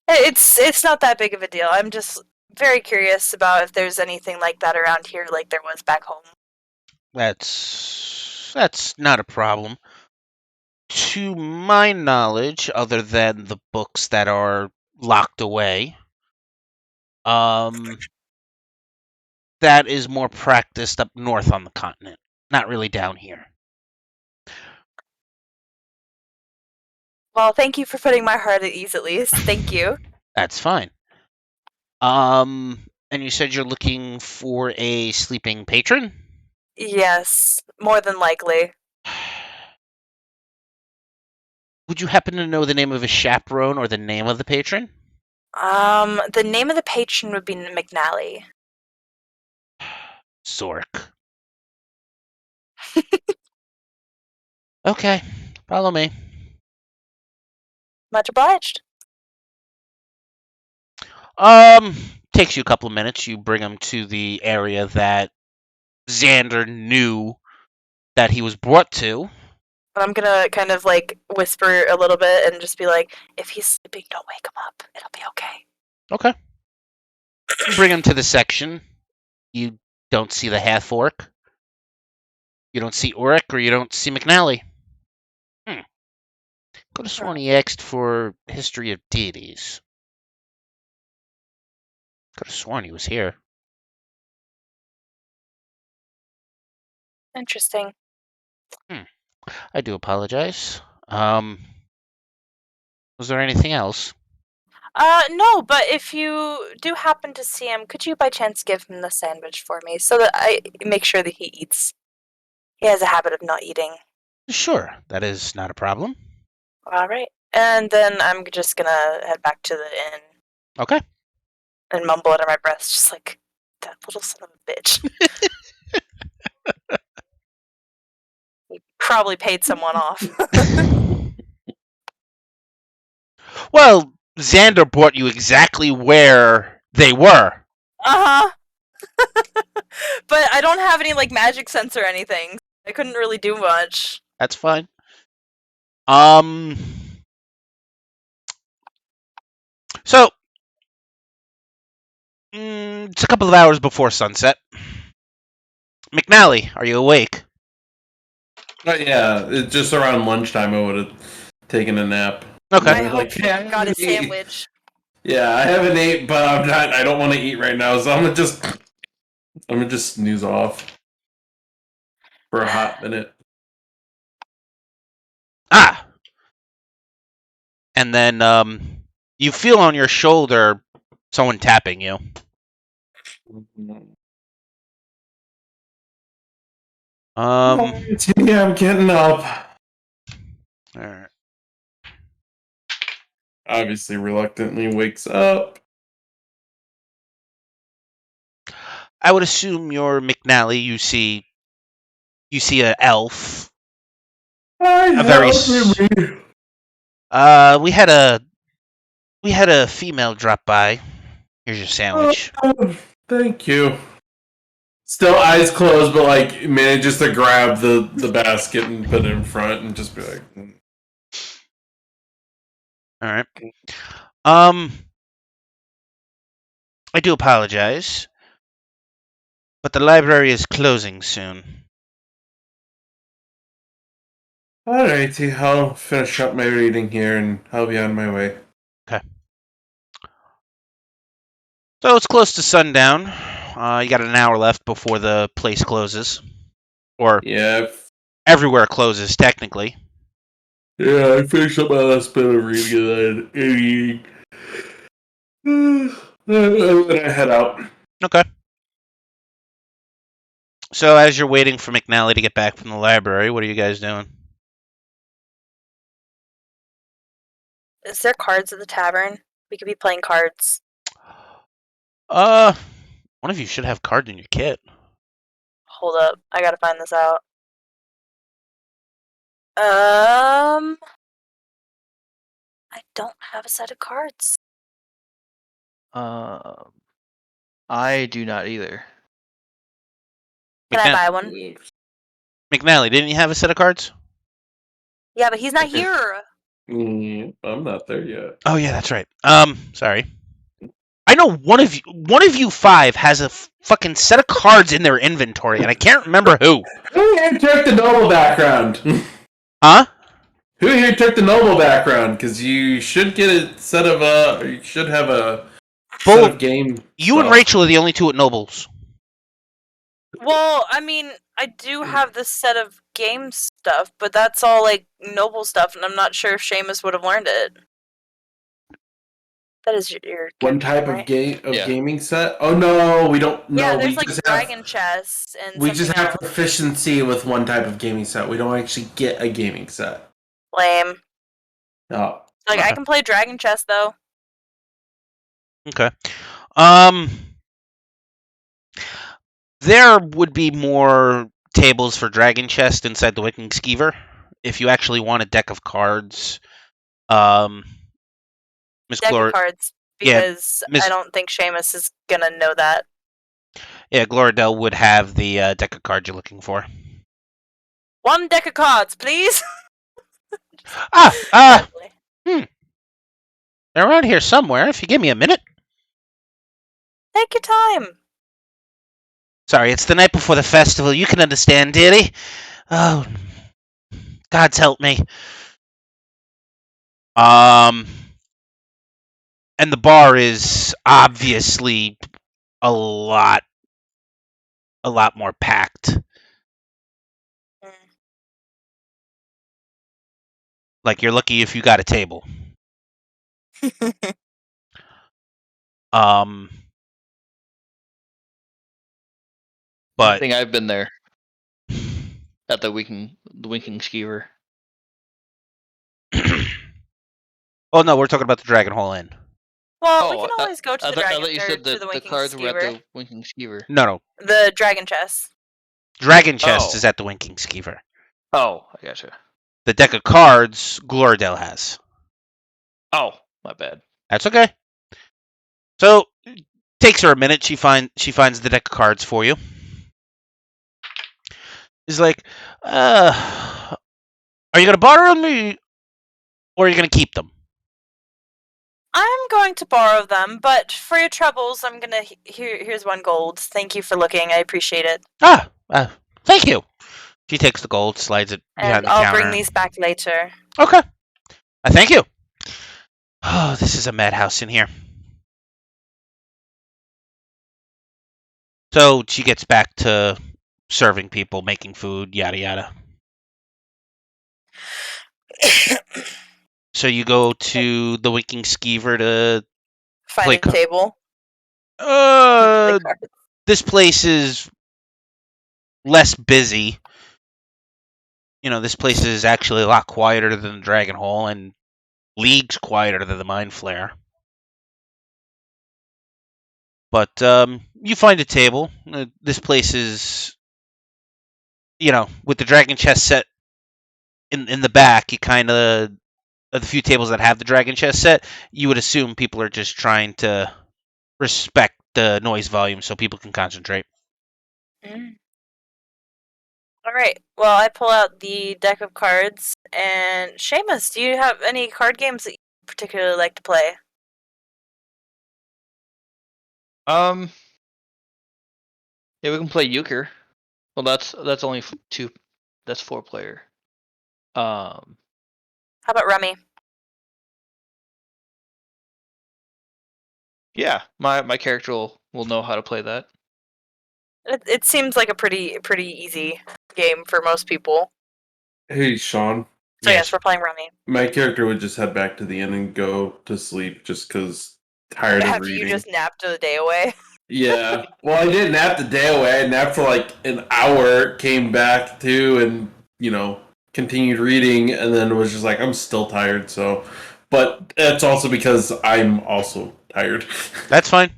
It's not that big of a deal. I'm just very curious about if there's anything like that around here, like there was back home. That's not a problem. To my knowledge, other than the books that are locked away, um, that is more practiced up north on the continent, not really down here. Well, thank you for putting my heart at ease, at least. Thank you. That's fine. And you said you're looking for a sleeping patron? Yes, more than likely. Would you happen to know the name of a chaperone or the name of the patron? The name of the patron would be McNally. Zork. Okay, follow me. Much obliged. Takes you a couple of minutes. You bring him to the area that Xander knew that he was brought to. But I'm gonna kind of like whisper a little bit and just be like, if he's sleeping, don't wake him up. It'll be okay. Okay. You bring him to the section. You don't see the half orc. You don't see Oric, or you don't see McNally. Could have sworn he asked for history of deities. Could have sworn he was here. Interesting. I do apologize. Was there anything else? No, but if you do happen to see him, could you by chance give him the sandwich for me so that I make sure that he eats? He has a habit of not eating. Sure, that is not a problem. All right. And then I'm just gonna head back to the inn Okay. and mumble under my breath, just like, that little son of a bitch. He probably paid someone off. Well, Xander brought you exactly where they were. Uh-huh. But I don't have any like magic sense or anything. I couldn't really do much. That's fine. So, it's a couple of hours before sunset. McNally, are you awake? Yeah, it's just around lunchtime I would have taken a nap. Okay. I Like, hope hey, I you got a haven't eaten. sandwich. Yeah, I haven't ate, but I don't want to eat right now, so I'm gonna just snooze off for a hot minute. Ah! And then, you feel on your shoulder someone tapping you. Yeah, I'm getting up. Alright. Obviously, reluctantly wakes up. I would assume you're McNally. You see an elf. A very me. We had a female drop by. Here's your sandwich. Oh, thank you. Still eyes closed, but like manages to grab the basket and put it in front and just be like, All right. I do apologize, but the library is closing soon. alrighty, I'll finish up my reading here and I'll be on my way. So it's close to sundown. You got an hour left before the place closes, or Yeah, everywhere closes technically. I finished up my last bit of reading and eating. And then I head out. Okay. So as you're waiting for McNally to get back from the library, what are you guys doing? Is there cards at the tavern? We could be playing cards. One of you should have cards in your kit. Hold up. I gotta find this out. I don't have a set of cards. I do not either. Can I buy one? McNally, didn't you have a set of cards? Yeah, but he's not here. I'm not there yet. Oh yeah, that's right. Sorry. I know one of you five has a fucking set of cards in their inventory, and I can't remember who. Who here took the noble background? Huh? Who here took the noble background? Because you should get a set of you should have a set of game. You and stuff. Rachel are the only two at Nobles. Well, I mean, I do have this set of game stuff, but that's all like noble stuff, and I'm not sure if Seamus would have learned it. That is your One type right? of game Yeah. gaming set. Oh no, we don't. No, Yeah, there's we like just dragon have. chess and We just something have else. proficiency with one type of gaming set. We don't actually get a gaming set. Lame. Oh, Like I Okay. can play dragon chess though. Okay. There would be more tables for Dragon Chest inside the Wiking Skeever if you actually want a deck of cards. Miss Deck Glor, of cards yeah, because Miss- I don't think Seamus is gonna know that. yeah, Gloradel would have the deck of cards you're looking for. One deck of cards, please. They're around here somewhere. If you give me a minute. Take your time. Sorry, it's the night before the festival. You can understand, dearie. Oh, God's help me. And the bar is obviously a lot more packed. Like you're lucky if you got a table. I But think I've been there at the Winking Skeever. oh no, we're talking about the Dragon Hall Inn. Well, we can always go to I the thought dragon you or said to the the Winking cards were at Skeever. the Winking Skeever. No, The dragon chess. Dragon Chest Oh. is at the Winking Skeever. Oh, I gotcha. The deck of cards Gloridel has. Oh, my bad. That's okay. So takes her a minute. She finds the deck of cards for you. He's like, are you gonna borrow them or are you gonna keep them? I'm going to borrow them, but for your troubles, I'm gonna here's 1 gold. Thank you for looking. I appreciate it. Thank you. She takes the gold, slides it behind And the I'll counter. bring these back later. Okay. Thank you. Oh, this is a madhouse in here. So she gets back to serving people, making food, yada yada. So you go to the Winking Skeever to Find play a table. Uh, Play cards. this place is less busy. You know, this place is actually a lot quieter than the Dragon Hole and leagues quieter than the Mind Flare. But you find a table. This place is, with the Dragon Chest set in the back, you kind of the few tables that have the Dragon Chest set, you would assume people are just trying to respect the noise volume so people can concentrate. Mm. All right. Well, I pull out the deck of cards. And Seamus, do you have any card games that you particularly like to play? Yeah, we can play euchre. Well, that's only 2. That's 4-player. How about Rummy? Yeah, my character will know how to play that. It seems like a pretty easy game for most people. Hey, Sean. So yes, we're playing Rummy. My character would just head back to the inn and go to sleep just because tired of After reading. you just napped the day away. Yeah. Well, I didn't nap the day away. I napped for like an hour, came back too, and, continued reading, and then was just like, I'm still tired, so. But that's also because I'm also tired. That's fine.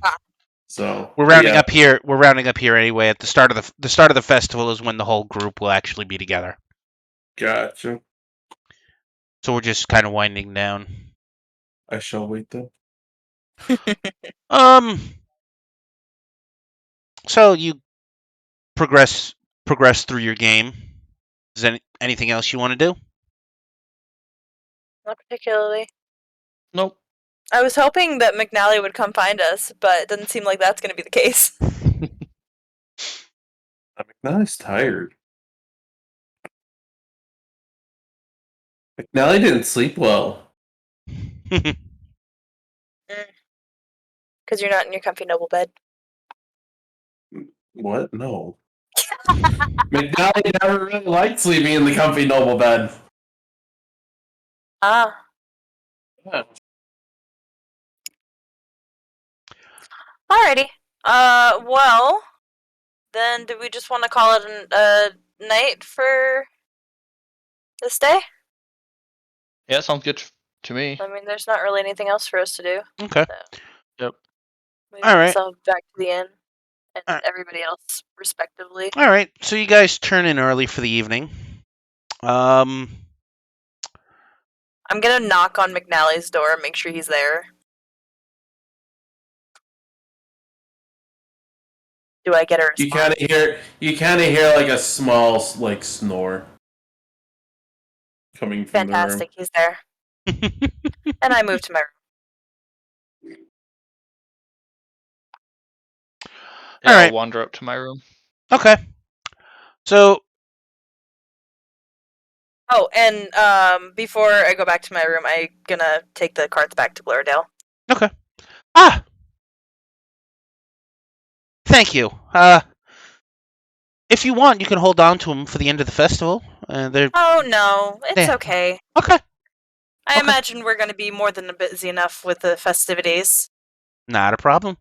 So We're rounding up here. We're rounding up here anyway. At the start of the festival is when the whole group will actually be together. Gotcha. So we're just kind of winding down. I shall wait then. So you progress through your game. Is there anything else you want to do? Not particularly. Nope. I was hoping that McNally would come find us, but it doesn't seem like that's going to be the case. McNally's tired. McNally didn't sleep well. Because you're not in your comfy noble bed. What? No. McNally never really liked sleeping in the comfy noble bed. Ah. Yeah. Alrighty. Well, then do we just want to call it a night for this day? Yeah, sounds good to me. I mean, there's not really anything else for us to do. Okay. So. Yep. We All right. myself back to the inn, and All right. everybody else, respectively. All right. So you guys turn in early for the evening. I'm gonna knock on McNally's door and make sure he's there. Do I get a response? You kind of hear like a small like snore coming from Fantastic, he's there. And I move to my room. Yeah, All right. I'll wander up to my room. Okay. So. Oh, and before I go back to my room, I'm gonna take the cards back to Blairdale. Okay. Thank you. If you want, you can hold on to them for the end of the festival. Oh no, it's okay. Okay. I imagine we're gonna be more than busy enough with the festivities. Not a problem.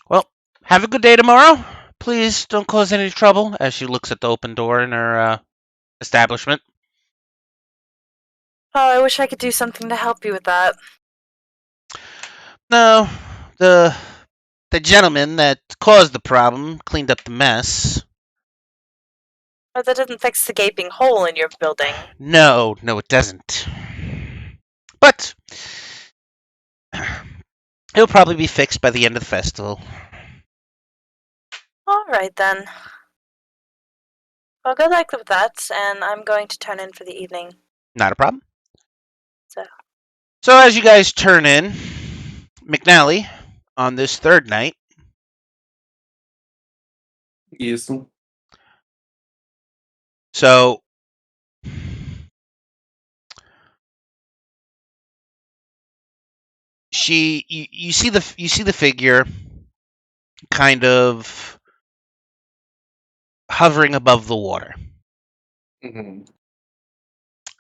Well, have a good day tomorrow. Please don't cause any trouble. As she looks at the open door in her establishment. Oh, I wish I could do something to help you with that. No, the gentleman that caused the problem cleaned up the mess. But that doesn't fix the gaping hole in your building. No, it doesn't. But it'll probably be fixed by the end of the festival. Alright then. Well, good luck with that, and I'm going to turn in for the evening. Not a problem. So, as you guys turn in, McNally, on this third night, Yes. so you see the figure kind of hovering above the water, Mm-hmm.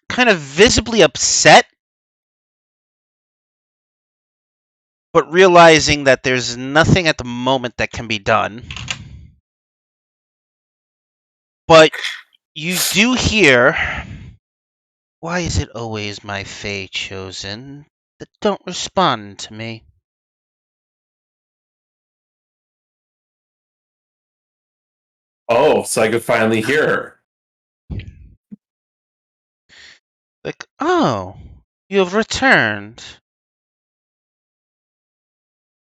kind of visibly upset, but realizing that there's nothing at the moment that can be done. But you do hear, "Why is it always my Fae chosen that don't respond to me?" Oh, so I could finally hear her. Like, "Oh, you have returned."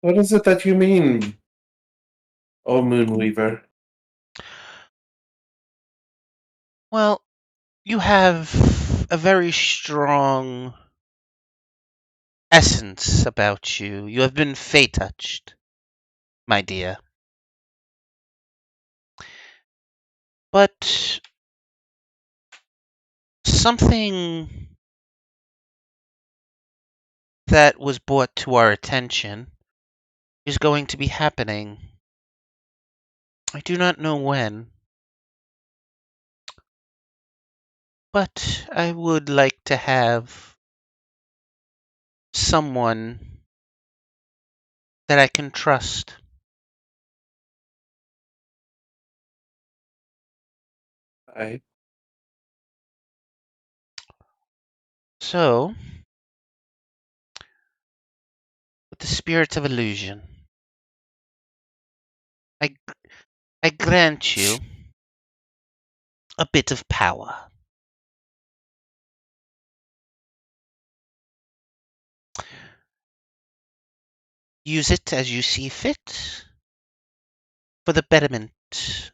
What is it that you mean, oh Moonweaver? Well, you have a very strong essence about you. You have been Fae touched, my dear. But something that was brought to our attention is going to be happening. I do not know when, but I would like to have someone that I can trust. I So, with the spirit of illusion, I grant you a bit of power. Use it as you see fit for the betterment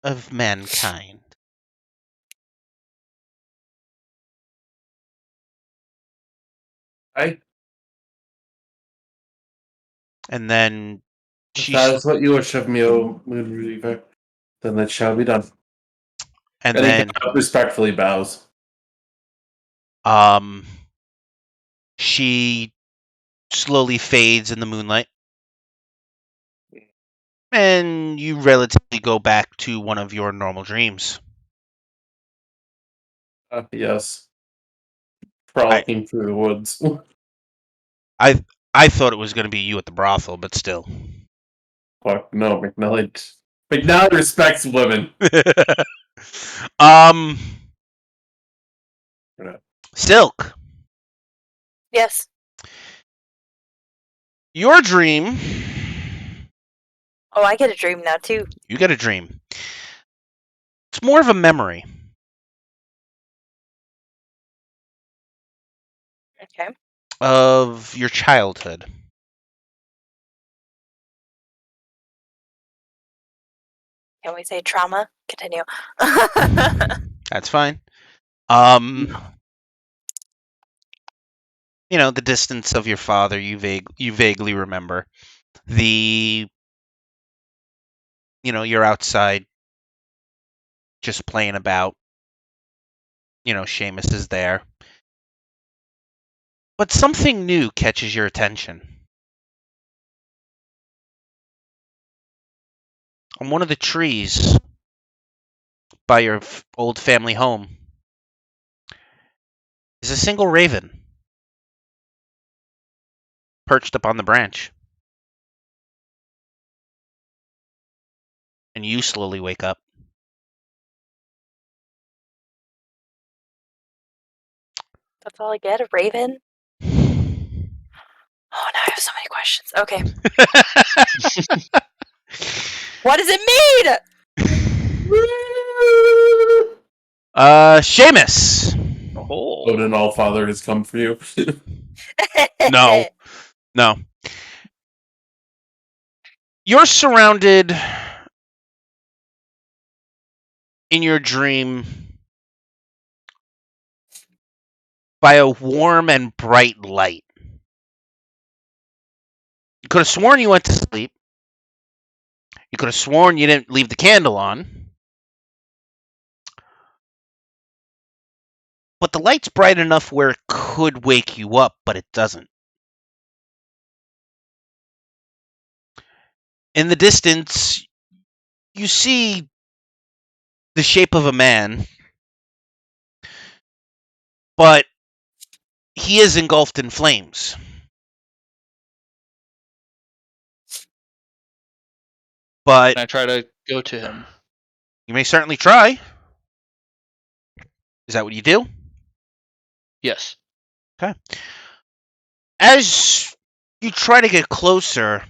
of mankind. I And then if she that is what you wish of me, O Moonweaver, then it shall be done. and And he then respectfully bows. um she slowly fades in the moonlight. And you relatively go back to one of your normal dreams. Yes. Frolicking through the woods. I thought it was going to be you at the brothel, but still. Fuck no, McNally. McNally respects women. um, Yeah. Silk, yes. your dream. Oh, I get a dream now, too. You get a dream. It's more of a memory. Okay. Of your childhood. Can we say trauma? Continue. That's fine. You know, the distance of your father, you vaguely remember. The you're outside just playing about. Seamus is there. But something new catches your attention. On one of the trees by your old family home is a single raven perched upon the branch. And you slowly wake up. That's all I get? A raven? Oh, now I have so many questions. Okay. What does it mean? Seamus. Oh. Odin Allfather has come for you. No. No. You're surrounded in your dream by a warm and bright light. You could have sworn you went to sleep. You could have sworn you didn't leave the candle on. But the light's bright enough where it could wake you up, but it doesn't. In the distance, you see the shape of a man, but he is engulfed in flames. But Can I try to go to him? you may certainly try. Is that what you do? Yes. As you try to get closer,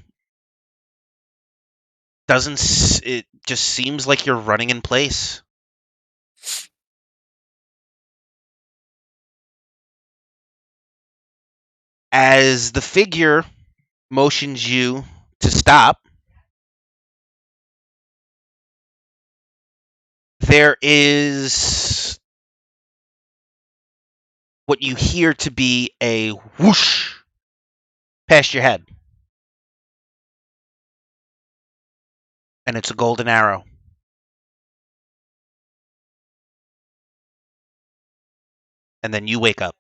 it just seems like you're running in place. As the figure motions you to stop, there is what you hear to be a whoosh past your head. And it's a golden arrow. And then you wake up.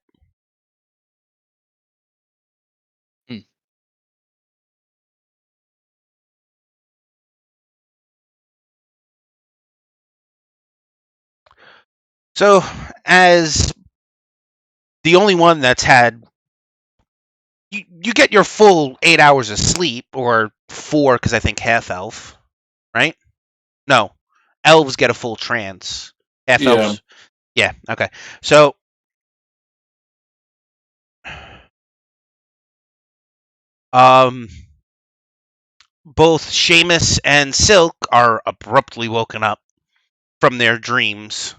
So, as the only one that's had, you get your full 8 hours of sleep, or 4 because I think half elf, right? No, elves get a full trance. Half Yeah. elves, yeah, okay. So, both Seamus and Silk are abruptly woken up from their dreams.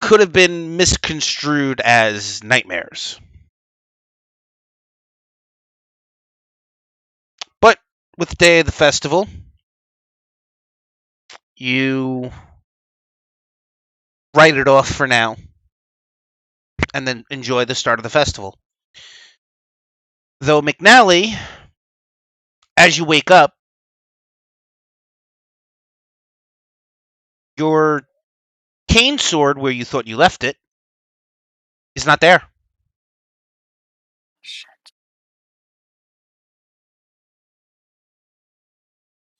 Could have been misconstrued as nightmares. But with the day of the festival, you write it off for now and then enjoy the start of the festival. Though McNally, as you wake up, your cane sword, where you thought you left it, is not there.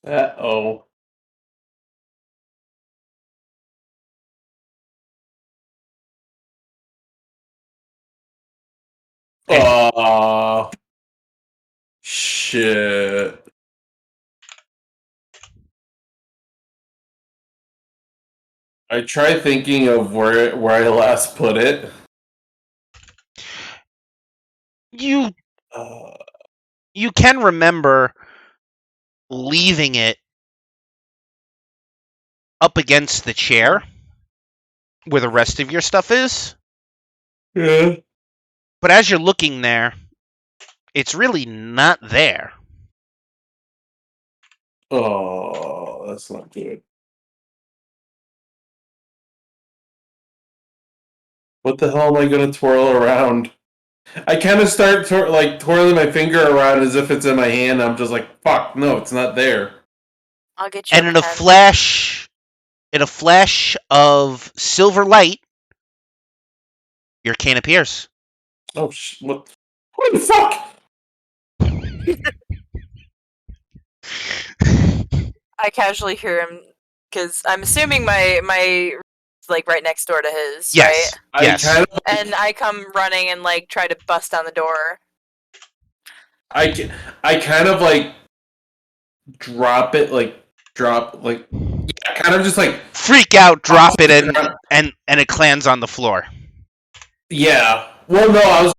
Uh-oh. Aw. Shit. I try thinking of where I last put it. You Uh, you can remember leaving it up against the chair where the rest of your stuff is. yeah. But as you're looking there, it's really not there. Oh, that's not good. What the hell am I gonna twirl around? I kind of start twirling my finger around as if it's in my hand. I'm just like, fuck, no, it's not there. I'll get you. And in a flash of silver light, your cane appears. Oh, what the fuck? I casually hear him because I'm assuming my like right next door to his. Yes. Right? Yes. And I come running and like try to bust down the door. I kind of like drop it, kind of just like freak out, drop it, and it lands on the floor. Yeah. Well, no, I was